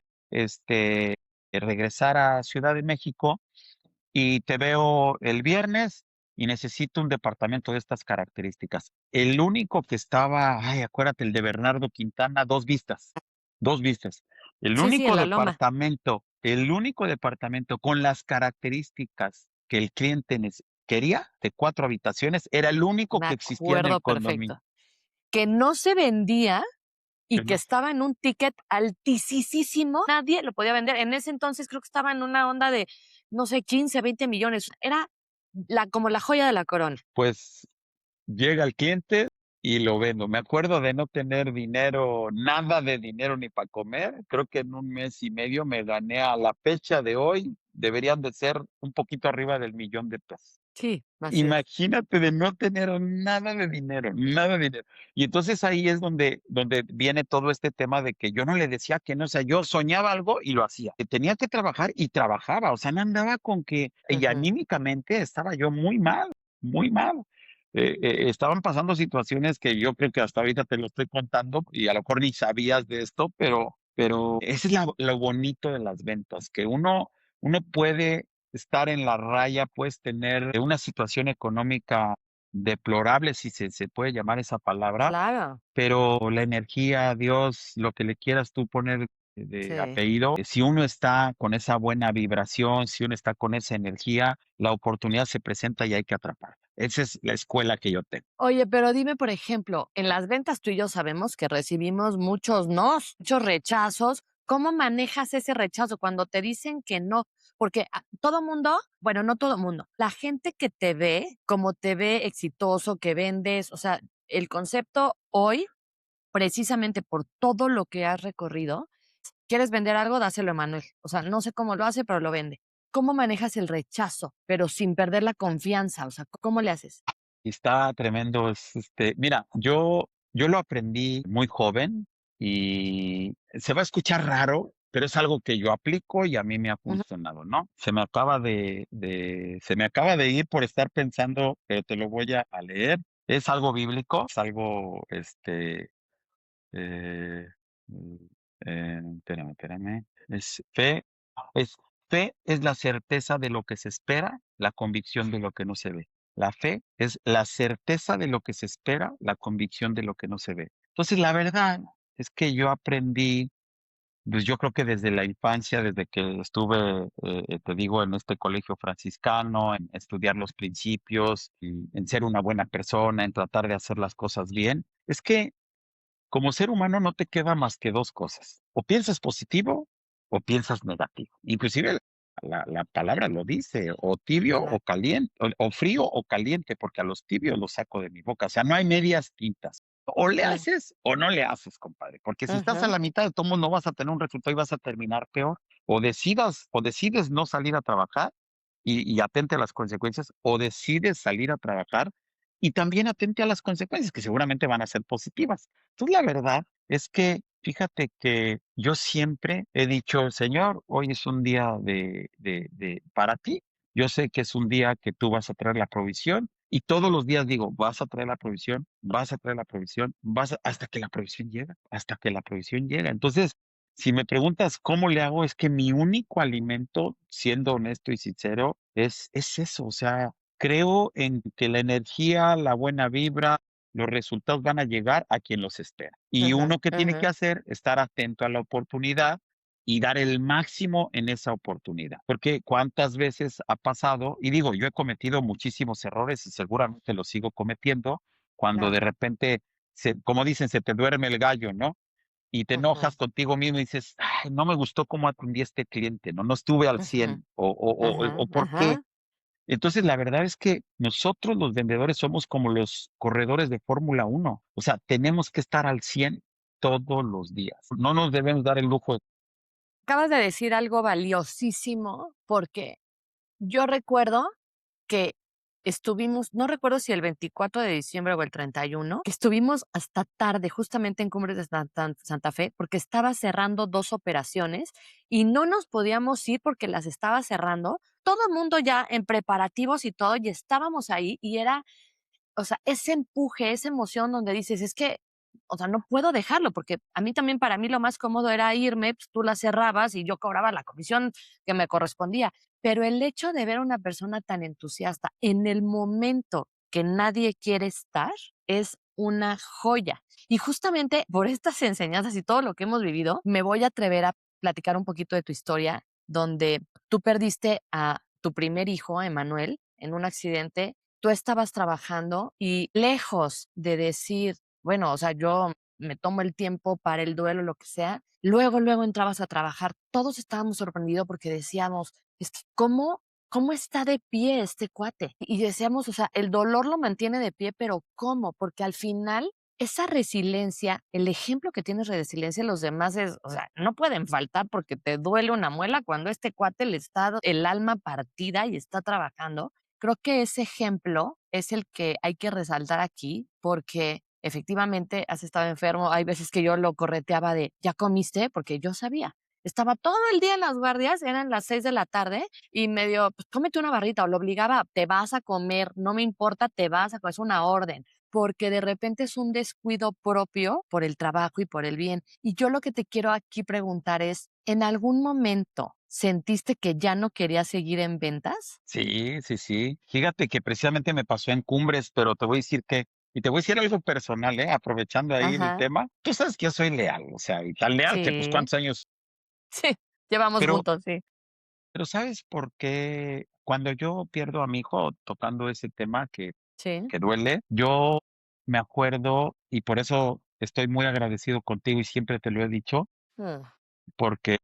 regresar a Ciudad de México y te veo el viernes y necesito un departamento de estas características. El único que estaba, ay, acuérdate, el de Bernardo Quintana, dos vistas, dos vistas. Sí, sí, en la loma. El único departamento con las características que el cliente quería, de 4 habitaciones, era el único Me que existía en el acuerdo condominio. perfecto. Que no se vendía y que que no. estaba en un ticket altísimo, nadie lo podía vender. En ese entonces creo que estaba en una onda de, no sé, 15, 20 millones. Era como la joya de la corona. Pues llega el cliente y lo vendo. Me acuerdo de no tener dinero, nada de dinero ni para comer. Creo que en un mes y medio me gané a la fecha de hoy, deberían de ser un poquito arriba del $1,000,000. Sí, así es. Imagínate de no tener nada de dinero, nada de dinero. Y entonces ahí es donde viene todo este tema de que yo no le decía que no, o sea, yo soñaba algo y lo hacía. Que tenía que trabajar y trabajaba, o sea, no andaba con que y Ujú. anímicamente estaba yo muy mal, muy mal. Estaban pasando situaciones que yo creo que hasta ahorita te lo estoy contando y a lo mejor ni sabías de esto, pero ese es lo bonito de las ventas, que uno puede estar en la raya, puedes tener una situación económica deplorable, si se puede llamar esa palabra, Claro, pero la energía, Dios, lo que le quieras tú poner de sí. apellido, si uno está con esa buena vibración, si uno está con esa energía, la oportunidad se presenta y hay que atraparla. Esa es la escuela que yo tengo. Oye, pero dime, por ejemplo, en las ventas tú y yo sabemos que recibimos muchos nos, muchos rechazos. ¿Cómo manejas ese rechazo cuando te dicen que no? Porque todo mundo, bueno, no todo mundo, la gente que te ve, como te ve exitoso, que vendes, o sea, el concepto hoy, precisamente por todo lo que has recorrido, quieres vender algo, dáselo a Manuel. O sea, no sé cómo lo hace, pero lo vende. ¿Cómo manejas el rechazo, pero sin perder la confianza? O sea, ¿cómo le haces? Y está tremendo. Mira, yo lo aprendí muy joven y se va a escuchar raro, pero es algo que yo aplico y a mí me ha Ujú. funcionado, ¿no? Se me acaba de ir por estar pensando, pero te lo voy a leer. Es algo bíblico, es algo, eh, mm, espérame. Es fe es la certeza de lo que se espera, la convicción de lo que no se ve. La fe es la certeza de lo que se espera, la convicción de lo que no se ve. Entonces, la verdad es que yo aprendí, pues yo creo que desde la infancia, desde que estuve, te digo, en este colegio franciscano, en estudiar los principios, y en ser una buena persona, en tratar de hacer las cosas bien, es que como ser humano no te queda más que 2 cosas, o piensas positivo o piensas negativo. Inclusive la palabra lo dice, o tibio Claro. o caliente, o frío o caliente, porque a los tibios los saco de mi boca. O sea, no hay medias tintas. O le Mm, haces o no le haces, compadre, porque si estás a ujú. la mitad de todo mundo no vas a tener un resultado y vas a terminar peor. O decides no salir a trabajar y atente a las consecuencias, o decides salir a trabajar y también atente a las consecuencias, que seguramente van a ser positivas. Entonces, la verdad es que fíjate que yo siempre he dicho: "Señor, hoy es un día de para ti. Yo sé que es un día que tú vas a traer la provisión", y todos los días digo: "Vas a traer la provisión, vas a traer la provisión, vas a", hasta que la provisión llega, hasta que la provisión llega. Entonces, si me preguntas cómo le hago, es que mi único alimento, siendo honesto y sincero, es eso, o sea, creo en que la energía, la buena vibra, los resultados van a llegar a quien los espera. Y Ujú, uno que tiene que ujú, hacer, estar atento a la oportunidad y dar el máximo en esa oportunidad. Porque cuántas veces ha pasado, y digo, yo he cometido muchísimos errores y seguramente los sigo cometiendo, cuando de claro. repente, como dicen, se te duerme el gallo, ¿no? Y te Ujú, enojas contigo mismo y dices: "Ay, no me gustó cómo atendí a este cliente, no estuve al ujú, 100 o, ajá, ¿por qué?". ajá. Entonces, la verdad es que nosotros los vendedores somos como los corredores de Fórmula 1. O sea, tenemos que estar al 100 todos los días. No nos debemos dar el lujo de Acabas de decir algo valiosísimo, porque yo recuerdo que estuvimos, no recuerdo si el 24 de diciembre o el 31, que estuvimos hasta tarde, justamente en Cumbres de Santa Fe, porque estaba cerrando 2 operaciones y no nos podíamos ir porque las estaba cerrando. Todo el mundo ya en preparativos y todo, y estábamos ahí, y era, o sea, ese empuje, esa emoción donde dices: "Es que, o sea, no puedo dejarlo", porque a mí también, para mí lo más cómodo era irme, pues, tú la cerrabas y yo cobraba la comisión que me correspondía. Pero el hecho de ver a una persona tan entusiasta en el momento que nadie quiere estar, es una joya. Y justamente por estas enseñanzas y todo lo que hemos vivido, me voy a atrever a platicar un poquito de tu historia, donde tú perdiste a tu primer hijo, Emanuel, en un accidente. Tú estabas trabajando y lejos de decir, bueno, o sea, yo me tomo el tiempo para el duelo, lo que sea. Luego, luego entrabas a trabajar. Todos estábamos sorprendidos porque decíamos, es que ¿cómo está de pie este cuate? Y decíamos, o sea, el dolor lo mantiene de pie, pero ¿cómo? Porque al final esa resiliencia, el ejemplo que tienes de resiliencia, los demás es, o sea, no pueden faltar porque te duele una muela cuando este cuate le está el alma partida y está trabajando. Creo que ese ejemplo es el que hay que resaltar aquí porque efectivamente has estado enfermo. Hay veces que yo lo correteaba de, ¿ya comiste? Porque yo sabía. Estaba todo el día en las guardias, eran las 6 de la tarde y medio, pues cómete una barrita o lo obligaba, te vas a comer, no me importa, te vas a comer, es una orden, porque de repente es un descuido propio por el trabajo y por el bien. Y yo lo que te quiero aquí preguntar es, ¿en algún momento sentiste que ya no querías seguir en ventas? Sí, sí, sí. Fíjate que precisamente me pasó en Cumbres, pero te voy a decir que, y te voy a decir algo personal, aprovechando ahí el Ajá, tema. Tú sabes que yo soy leal, o sea, y tan leal que pues sí, cuántos años, sí, llevamos pero, juntos, sí, pero ¿sabes por qué? Cuando yo pierdo a mi hijo tocando ese tema sí. que duele, yo me acuerdo y por eso estoy muy agradecido contigo y siempre te lo he dicho, Mm. porque,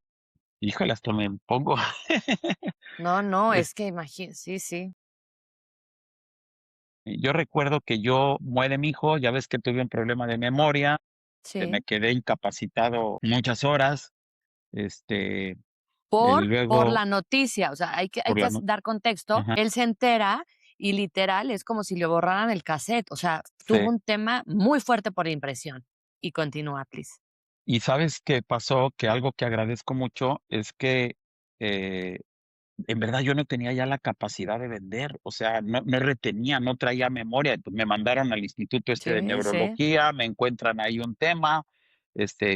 híjole, hasta me pongo. No, no, Es- es que sí, sí, yo recuerdo que yo muere mi hijo, ya ves que tuve un problema de memoria, me sí. quedé incapacitado muchas horas, este, Por luego la noticia, o sea, hay por que la no dar contexto. ajá, Él se entera y literal es como si le borraran el casete, o sea, tuvo sí. un tema muy fuerte por impresión. Y continúa, please. ¿Y sabes qué pasó? Que algo que agradezco mucho es que, eh, en verdad yo no tenía ya la capacidad de vender, o sea, no retenía, no traía memoria, entonces me mandaron al instituto este de Sí, sí. neurología, me encuentran ahí un tema,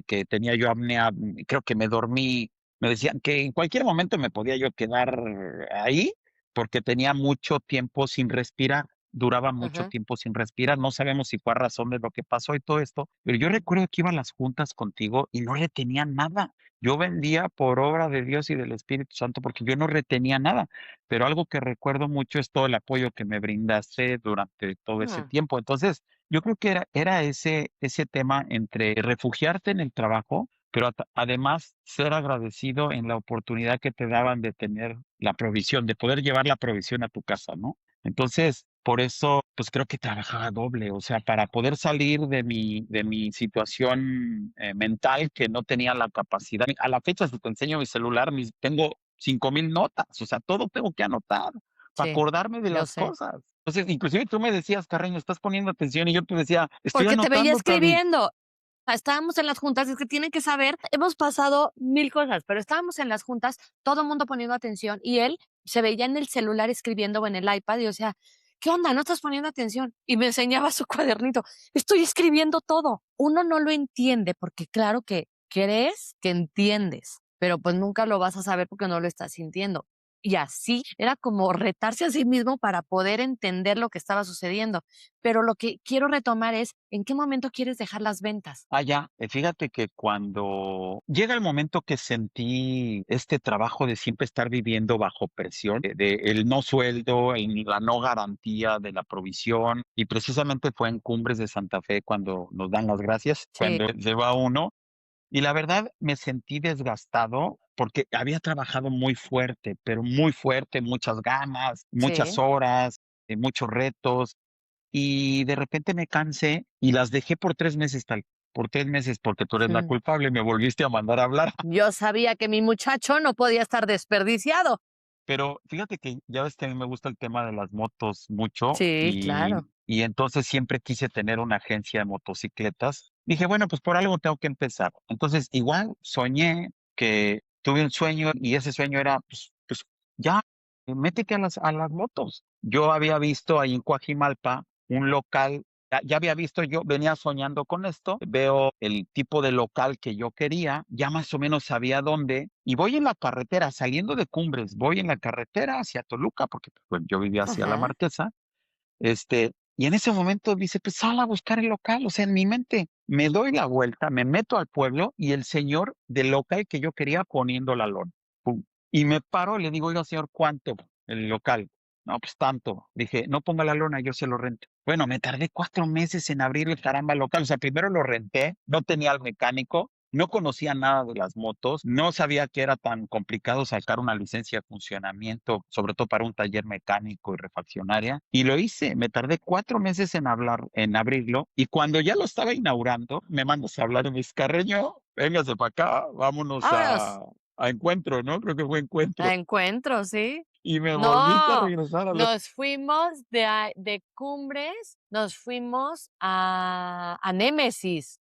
que tenía yo apnea, creo que me dormí, me decían que en cualquier momento me podía yo quedar ahí, porque tenía mucho tiempo sin respirar, duraba mucho Ajá. tiempo sin respirar, no sabemos si fue a razón de lo que pasó y todo esto, pero yo recuerdo que iba a las juntas contigo y no retenía nada. Yo vendía por obra de Dios y del Espíritu Santo, porque yo no retenía nada, pero algo que recuerdo mucho es todo el apoyo que me brindaste durante todo ese Mm, tiempo. Entonces, yo creo que era ese tema entre refugiarte en el trabajo, pero además ser agradecido en la oportunidad que te daban de tener la provisión, de poder llevar la provisión a tu casa, ¿no? Entonces, por eso, pues creo que trabajaba doble, o sea, para poder salir de mi situación mental que no tenía la capacidad. A la fecha, si te enseño mi celular, tengo 5,000 notas, o sea, todo tengo que anotar para sí, acordarme de yo las sé. cosas. Entonces, inclusive tú me decías, Carreño, estás poniendo atención y yo te decía, estoy Porque te veía anotando, Cari. escribiendo. Estábamos en las juntas, es que tienen que saber, hemos pasado 1000 cosas, pero estábamos en las juntas, todo el mundo poniendo atención y él se veía en el celular escribiendo o en el iPad y o sea, ¿qué onda? ¿No estás poniendo atención? Y me enseñaba su cuadernito. Estoy escribiendo todo. Uno no lo entiende porque claro que crees que entiendes, pero pues nunca lo vas a saber porque no lo estás sintiendo. Y así era como retarse a sí mismo para poder entender lo que estaba sucediendo. Pero lo que quiero retomar es, ¿en qué momento quieres dejar las ventas? Ya, fíjate que cuando llega el momento que sentí este trabajo de siempre estar viviendo bajo presión, de el no sueldo, la no garantía de la provisión, y precisamente fue en Cumbres de Santa Fe cuando nos dan las gracias, Sí, cuando se va uno, y la verdad me sentí desgastado porque había trabajado muy fuerte, pero muy fuerte, muchas ganas, muchas sí. horas, muchos retos, y de repente me cansé y las dejé por 3 meses, por 3 meses, porque tú eres la Mm. culpable, me volviste a mandar a hablar. Yo sabía que mi muchacho no podía estar desperdiciado. Pero fíjate que ya ves que a mí me gusta el tema de las motos mucho Sí, claro. y entonces siempre quise tener una agencia de motocicletas. Dije, bueno, pues por algo tengo que empezar. Entonces, igual soñé que tuve un sueño y ese sueño era, pues ya, métete a las motos. Yo había visto ahí en Coajimalpa un local, ya había visto, yo venía soñando con esto, veo el tipo de local que yo quería, ya más o menos sabía dónde, y voy en la carretera, saliendo de Cumbres, voy en la carretera hacia Toluca, porque pues, yo vivía hacia La Ajá. Marquesa, y en ese momento dice, pues sal a buscar el local, o sea, en mi mente me doy la vuelta, me meto al pueblo y el señor del local que yo quería poniendo la lona. Pum. Y me paro y le digo, oiga, señor, ¿cuánto el local? No, pues tanto. Dije, no ponga la lona, yo se lo rento. Bueno, me tardé 4 meses en abrir el caramba local. O sea, primero lo renté, no tenía al mecánico, no conocía nada de las motos, no sabía que era tan complicado sacar una licencia de funcionamiento, sobre todo para un taller mecánico y refaccionaria. Y lo hice, me tardé 4 meses en abrirlo. Y cuando ya lo estaba inaugurando, me mandas a hablar en Carreño, véngase para acá, vámonos Vámonos a encuentro, ¿no? Creo que fue a encuentro. encuentro, ¿sí? Y me volviste a No, regresar a la. nos fuimos de Cumbres, nos fuimos a Némesis,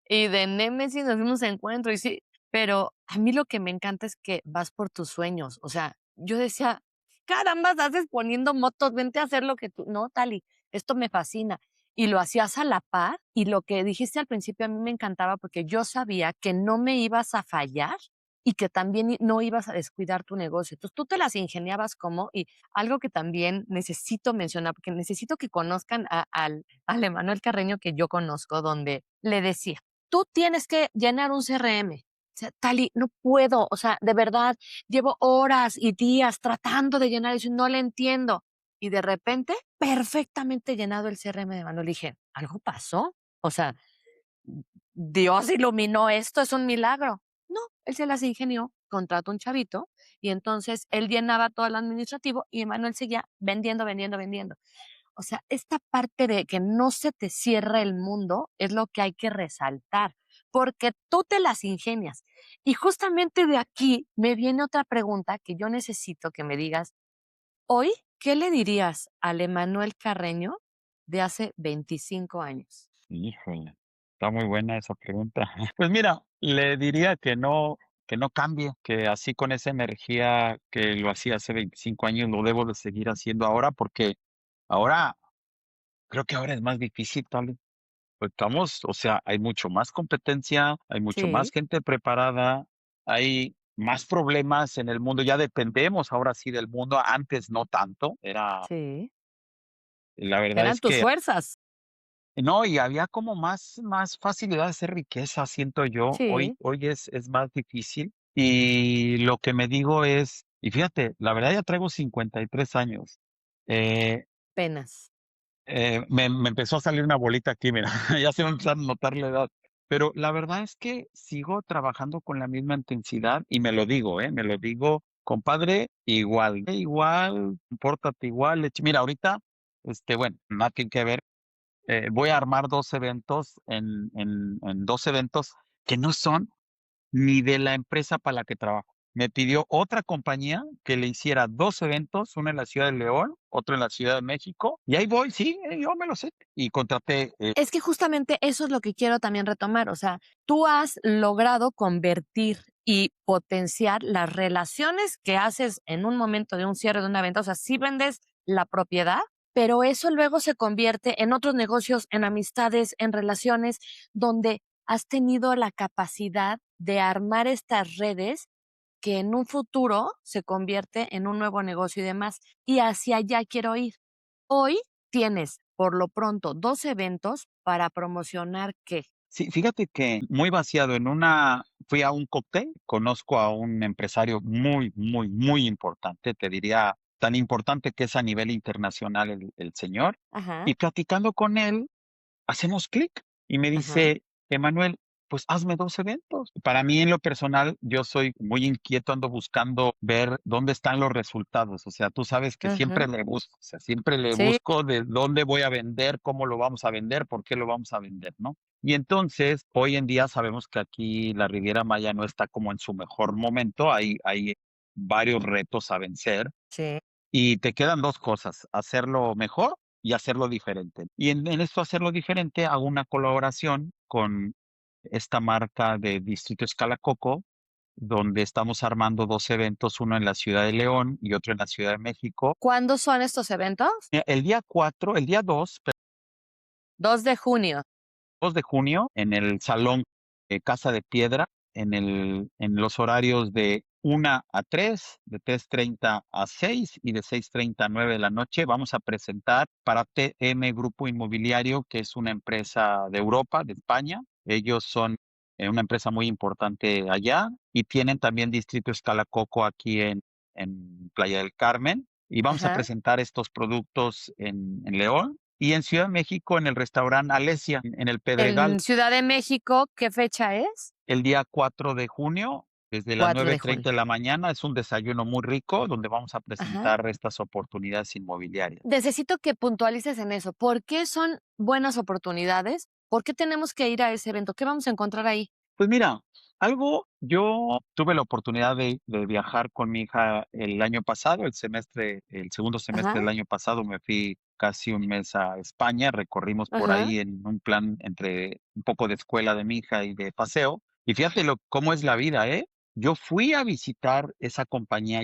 y de Némesis nos fuimos a Encuentro, y sí, pero a mí lo que me encanta es que vas por tus sueños, o sea, yo decía: "Carambas haces poniendo motos, vente a hacer lo que tú", no, Tali, esto me fascina, y lo hacías a la par, y lo que dijiste al principio a mí me encantaba porque yo sabía que no me ibas a fallar y que también no ibas a descuidar tu negocio. Entonces, tú te las ingeniabas como y algo que también necesito mencionar, porque necesito que conozcan al Emanuel Carreño que yo conozco, donde le decía: "Tú tienes que llenar un CRM". O sea, Tali, no puedo, o sea, de verdad, llevo horas y días tratando de llenar eso y no le entiendo. Y de repente, perfectamente llenado el CRM de Manuel. Dije: "¿Algo pasó?". O sea, Dios iluminó esto, es un milagro. No, él se las ingenió, contrató un chavito y entonces él llenaba todo el administrativo y Emanuel seguía vendiendo, vendiendo, vendiendo. O sea, esta parte de que no se te cierre el mundo es lo que hay que resaltar, porque tú te las ingenias. Y justamente de aquí me viene otra pregunta que yo necesito que me digas. Hoy, ¿qué le dirías al Emanuel Carreño de hace 25 años? Híjole, está muy buena esa pregunta. Pues mira, le diría que no cambie, que así con esa energía que lo hacía hace 25 años, lo debo de seguir haciendo ahora, porque ahora, creo que ahora es más difícil, tal. Pues estamos, o sea, hay mucho más competencia, hay mucho más Sí, gente preparada, hay más problemas en el mundo, ya dependemos ahora sí del mundo, antes no tanto, sí. la verdad Eran es tus que fuerzas. no, y había como más facilidad de hacer riqueza, siento yo. Hoy Sí, hoy es más difícil, y lo que me digo es y fíjate, la verdad ya traigo 53 años. Eh, penas. me empezó a salir una bolita aquí, mira, ya se va a empezar a notar la edad. Pero la verdad es que sigo trabajando con la misma intensidad y me lo digo: "Compadre, igual, igual, compórtate igual, mira, ahorita, bueno, nada tiene que ver. Voy a armar 2 eventos en 2 eventos que no son ni de la empresa para la que trabajo. Me pidió otra compañía que le hiciera 2 eventos, uno en la Ciudad de León, otro en la Ciudad de México, y ahí voy, sí, yo me lo sé. Y contraté, Es que justamente eso es lo que quiero también retomar, o sea, tú has logrado convertir y potenciar las relaciones que haces en un momento de un cierre de una venta, o sea, sí vendes la propiedad, pero eso luego se convierte en otros negocios, en amistades, en relaciones, donde has tenido la capacidad de armar estas redes que en un futuro se convierte en un nuevo negocio y demás. Y hacia allá quiero ir. Hoy tienes, por lo pronto, 2 eventos para promocionar, ¿qué? sí, fíjate que muy vaciado en una fui a un cóctel, conozco a un empresario muy, muy, muy importante, te diría, tan importante que es a nivel internacional el señor, Ajá, y platicando con él hacemos clic y me ajá, dice: "Emanuel, pues hazme 2 eventos". Para mí, en lo personal, yo soy muy inquieto, ando buscando ver dónde están los resultados. O sea, tú sabes que siempre ajá. le busco, o sea, siempre le Sí, busco de dónde voy a vender, cómo lo vamos a vender, por qué lo vamos a vender, ¿no? Y entonces, hoy en día sabemos que aquí la Riviera Maya no está como en su mejor momento, hay varios retos a vencer. sí. Y te quedan 2 cosas, hacerlo mejor y hacerlo diferente. Y en esto hacerlo diferente, hago una colaboración con esta marca de Distrito Escala Coco, donde estamos armando 2 eventos, uno en la Ciudad de León y otro en la Ciudad de México. ¿Cuándo son estos eventos? El día 4, el día 2, 2 de junio. 2 de junio, en el salón, Casa de Piedra, en los horarios de 1 a 3, de 3:30 a 6 y de 6:30 a 9 de la noche. Vamos a presentar para TM Grupo Inmobiliario, que es una empresa de Europa, de España. Ellos son, una empresa muy importante allá y tienen también Distrito Escala Coco aquí en Playa del Carmen. y vamos a Ajá. presentar estos productos en León y en Ciudad de México en el restaurante Alesia, en el Pedregal, En Ciudad de México, ¿qué fecha es? el día 4 de junio, desde las 4 nueve de junio. treinta de la mañana. Es un desayuno muy rico donde vamos a Ajá. presentar estas oportunidades inmobiliarias. Necesito que puntualices en eso. ¿Por qué son buenas oportunidades? ¿Por qué tenemos que ir a ese evento? ¿Qué vamos a encontrar ahí? Pues mira, yo tuve la oportunidad de viajar con mi hija el año pasado, el segundo semestre Ajá, del año pasado me fui casi un mes a España, recorrimos por ajá, ahí en un plan entre un poco de escuela de mi hija y de paseo. Y fíjate cómo es la vida, ¿eh? Yo fui a visitar esa compañía,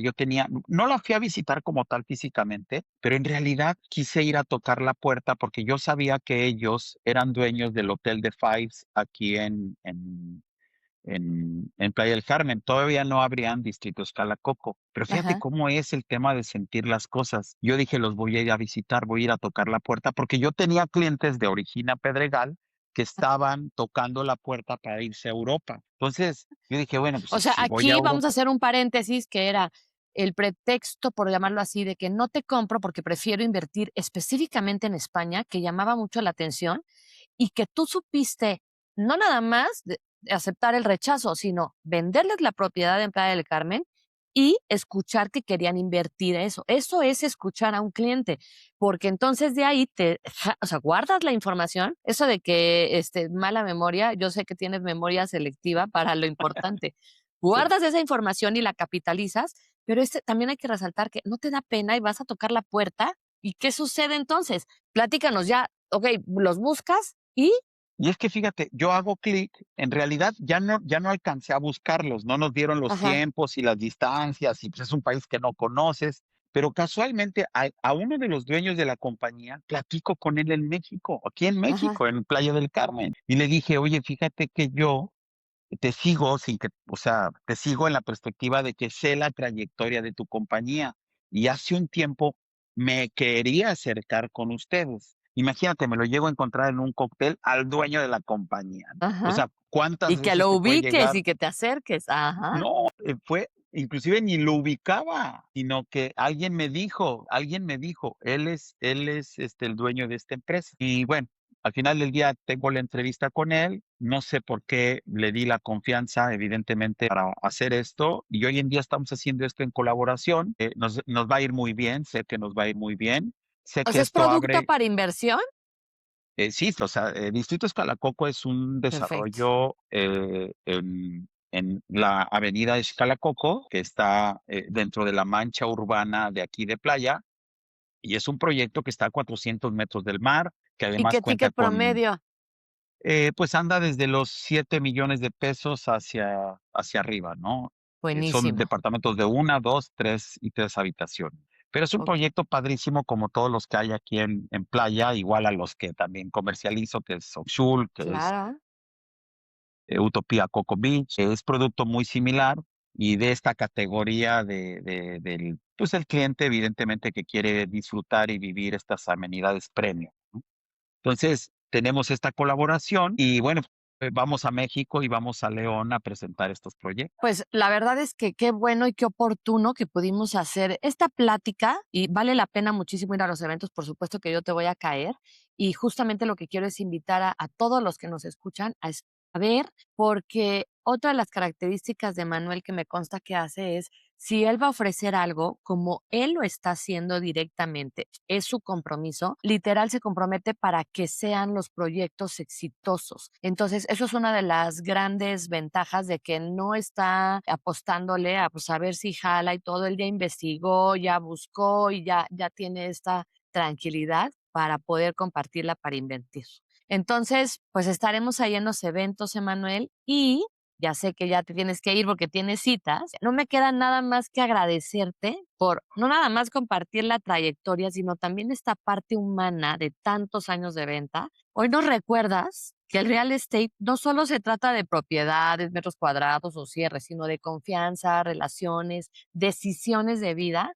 no la fui a visitar como tal físicamente, pero en realidad quise ir a tocar la puerta porque yo sabía que ellos eran dueños del Hotel de Fives aquí en Playa del Carmen. Todavía no habrían distritos Calacoco, pero fíjate ajá, cómo es el tema de sentir las cosas. Yo dije, los voy a ir a visitar, voy a ir a tocar la puerta, porque yo tenía clientes de Origina Pedregal que estaban tocando la puerta para irse a Europa. Entonces, yo dije, bueno, pues O sea, si voy a aquí vamos a Europa, hacer un paréntesis que era el pretexto, por llamarlo así, de que no te compro porque prefiero invertir específicamente en España, que llamaba mucho la atención, y que tú supiste no nada más de aceptar el rechazo, sino venderles la propiedad en Playa del Carmen y escuchar que querían invertir eso. Eso es escuchar a un cliente, porque entonces de ahí o sea, guardas la información. Eso de que mala memoria, yo sé que tienes memoria selectiva para lo importante. sí. Guardas esa información y la capitalizas, pero también hay que resaltar que no te da pena y vas a tocar la puerta. ¿Y qué sucede entonces? Platícanos ya, ok, los buscas y Y es que fíjate, yo hago clic, en realidad ya no alcancé a buscarlos, no nos dieron los ajá, tiempos y las distancias, y pues es un país que no conoces, pero casualmente a uno de los dueños de la compañía platico con él en México, aquí en ajá, México, en Playa del Carmen, y le dije, oye, fíjate que yo te sigo sin que, o sea, te sigo en la perspectiva de que sé la trayectoria de tu compañía y hace un tiempo me quería acercar con ustedes. Imagínate, me lo llego a encontrar en un cóctel al dueño de la compañía, ¿no? O ajá. sea, ¿cuántas Y que veces lo te puede ubiques llegar? y que te acerques. Ajá, No, inclusive ni lo ubicaba, sino que alguien me dijo, él es el dueño de esta empresa. Y bueno, al final del día tengo la entrevista con él, no sé por qué le di la confianza, evidentemente, para hacer esto, y hoy en día estamos haciendo esto en colaboración. Nos va a ir muy bien, sé que nos va a ir muy bien, sé o que sea, ¿es esto producto abre. para inversión? Sí, o sea, Distrito Escalacoco es un Perfecto. desarrollo en la avenida Escalacoco, que está dentro de la mancha urbana de aquí de Playa, y es un proyecto que está a 400 metros del mar, que ¿Y además qué cuenta ticket promedio? pues anda desde los 7 millones de pesos hacia arriba, ¿no? Son Buenísimo. departamentos de una, dos, tres y tres habitaciones. Pero es un Okey, proyecto padrísimo como todos los que hay aquí en Playa, igual a los que también comercializo, que es Oxul, que es claro. Utopía Coco Beach, es producto muy similar y de esta categoría pues el cliente evidentemente que quiere disfrutar y vivir estas amenidades premium, ¿no? Entonces, tenemos esta colaboración y bueno, vamos a México y vamos a León a presentar estos proyectos. Pues, la verdad es que qué bueno y qué oportuno que pudimos hacer esta plática, y vale la pena muchísimo ir a los eventos, por supuesto que yo te voy a caer, y justamente lo que quiero es invitar a todos los que nos escuchan a ver, porque otra de las características de Manuel que me consta que hace es, si él va a ofrecer algo, como él lo está haciendo directamente, es su compromiso, literal se compromete para que sean los proyectos exitosos. Entonces, eso es una de las grandes ventajas de que no está apostándole a, pues, a ver si jala y todo. Él ya investigó, ya buscó y ya tiene esta tranquilidad para poder compartirla para invertir. Entonces, pues estaremos ahí en los eventos, Emanuel, y ya sé que ya te tienes que ir porque tienes citas. No me queda nada más que agradecerte por no nada más compartir la trayectoria, sino también esta parte humana de tantos años de venta. Hoy nos recuerdas que el real estate no solo se trata de propiedades, metros cuadrados o cierres, sino de confianza, relaciones, decisiones de vida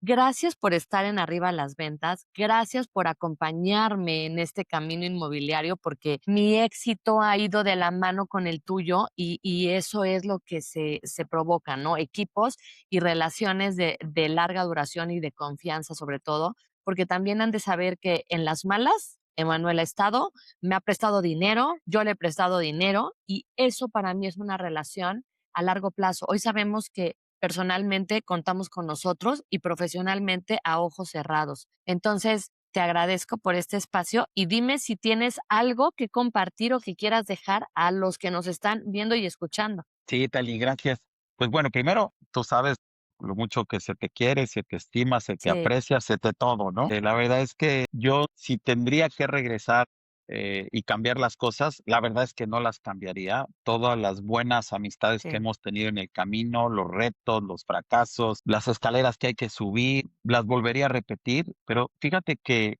Gracias por estar en Arriba las Ventas, gracias por acompañarme en este camino inmobiliario, porque mi éxito ha ido de la mano con el tuyo y eso es lo que se provoca, ¿no? Equipos y relaciones de larga duración y de confianza, sobre todo, porque también han de saber que en las malas, Emanuel ha estado, me ha prestado dinero, yo le he prestado dinero y eso para mí es una relación a largo plazo. Hoy sabemos que personalmente contamos con nosotros y profesionalmente a ojos cerrados. Entonces, te agradezco por este espacio y dime si tienes algo que compartir o que quieras dejar a los que nos están viendo y escuchando. Sí, Tali, gracias. Pues bueno, primero, tú sabes lo mucho que se te quiere, se te estima, se te Sí, aprecia, se te todo, ¿no? La verdad es que yo, si tendría que regresar y cambiar las cosas, la verdad es que no las cambiaría. Todas las buenas amistades que sí, hemos tenido en el camino, los retos, los fracasos, las escaleras que hay que subir, las volvería a repetir. Pero fíjate que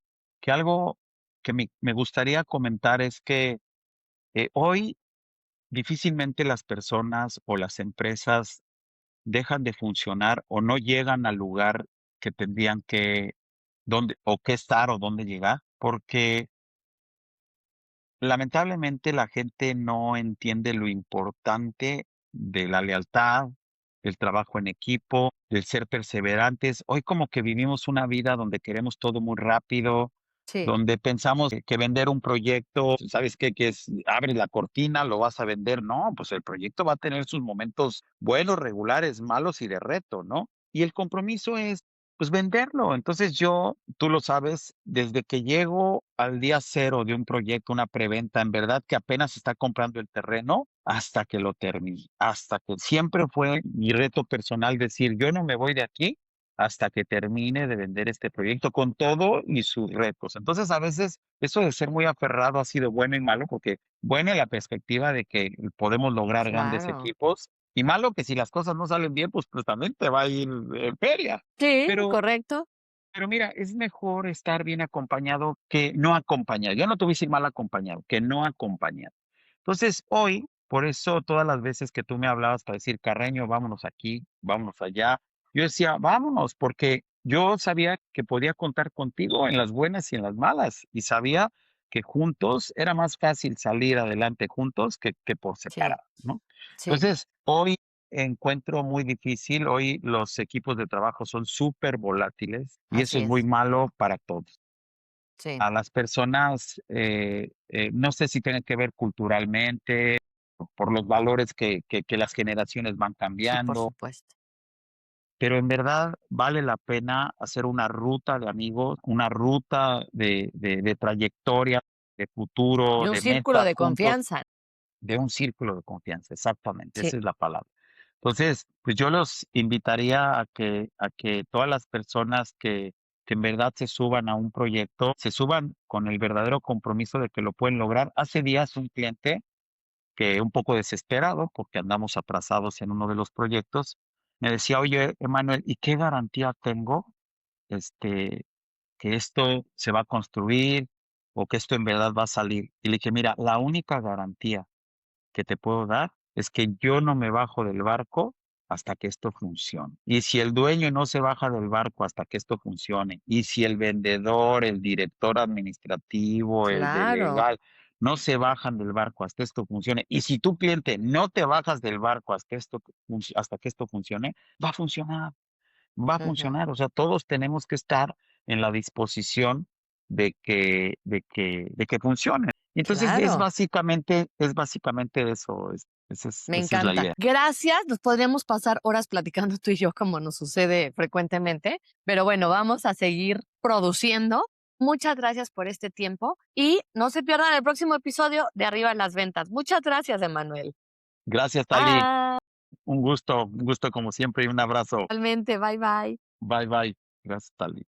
algo que me gustaría comentar es que hoy difícilmente las personas o las empresas dejan de funcionar o no llegan al lugar que tendrían que dónde o qué estar o dónde llegar, porque lamentablemente la gente no entiende lo importante de la lealtad, del trabajo en equipo, del ser perseverantes. Hoy como que vivimos una vida donde queremos todo muy rápido, sí, donde pensamos que vender un proyecto, ¿sabes qué? Que es, abres la cortina, lo vas a vender. No, pues el proyecto va a tener sus momentos buenos, regulares, malos y de reto, ¿no? Y el compromiso es pues venderlo. Entonces yo, tú lo sabes, desde que llego al día cero de un proyecto, una preventa, en verdad que apenas está comprando el terreno hasta que lo termine, hasta que siempre fue mi reto personal decir, yo no me voy de aquí hasta que termine de vender este proyecto con todo y sus retos. Entonces a veces eso de ser muy aferrado ha sido bueno y malo porque bueno en la perspectiva de que podemos lograr grandes claro. equipos y malo que si las cosas no salen bien, pues también te va a ir en feria. Sí, Pero correcto. pero mira, es mejor estar bien acompañado que no acompañado. Yo no te voy a decir mal acompañado, que no acompañado. Entonces, hoy, por eso todas las veces que tú me hablabas para decir, Carreño, vámonos aquí, vámonos allá, yo decía, vámonos, porque yo sabía que podía contar contigo en las buenas y en las malas, y sabía que juntos era más fácil salir adelante juntos que por Sí, separado, ¿no? sí, Entonces, hoy encuentro muy difícil. Hoy los equipos de trabajo son súper volátiles y eso así es muy es. malo para todos. Sí, A las personas, no sé si tiene que ver culturalmente, por los valores que las generaciones van sí, por cambiando, supuesto. pero en verdad vale la pena hacer una ruta de amigos, una ruta de trayectoria, de futuro, Y un de círculo metas de juntos. confianza. De un círculo de confianza, exactamente, Sí, esa es la palabra. Entonces, pues yo los invitaría a que todas las personas que en verdad se suban a un proyecto, se suban con el verdadero compromiso de que lo pueden lograr. Hace días un cliente que un poco desesperado porque andamos atrasados en uno de los proyectos, me decía: "Oye, Emanuel, ¿y qué garantía tengo, este, que esto se va a construir o que esto en verdad va a salir?". Y le dije: "Mira, la única garantía que te puedo dar es que yo no me bajo del barco hasta que esto funcione. Y si el dueño no se baja del barco hasta que esto funcione, y si el vendedor, el director administrativo, el de claro. legal, no se bajan del barco hasta esto funcione, y si tu cliente no te bajas del barco hasta que esto funcione, va a funcionar, va a Ujú. funcionar. O sea, todos tenemos que estar en la disposición de que funcione. Y entonces Claro. es básicamente eso, Me esa es la encanta. idea. Gracias, nos podríamos pasar horas platicando tú y yo como nos sucede frecuentemente, pero bueno, vamos a seguir produciendo. Muchas gracias por este tiempo y no se pierdan el próximo episodio de Arriba las Ventas. Muchas gracias, Emanuel. Gracias, Tali. Bye. Un gusto como siempre y un abrazo. Igualmente, bye bye. Bye, bye. Gracias, Tali.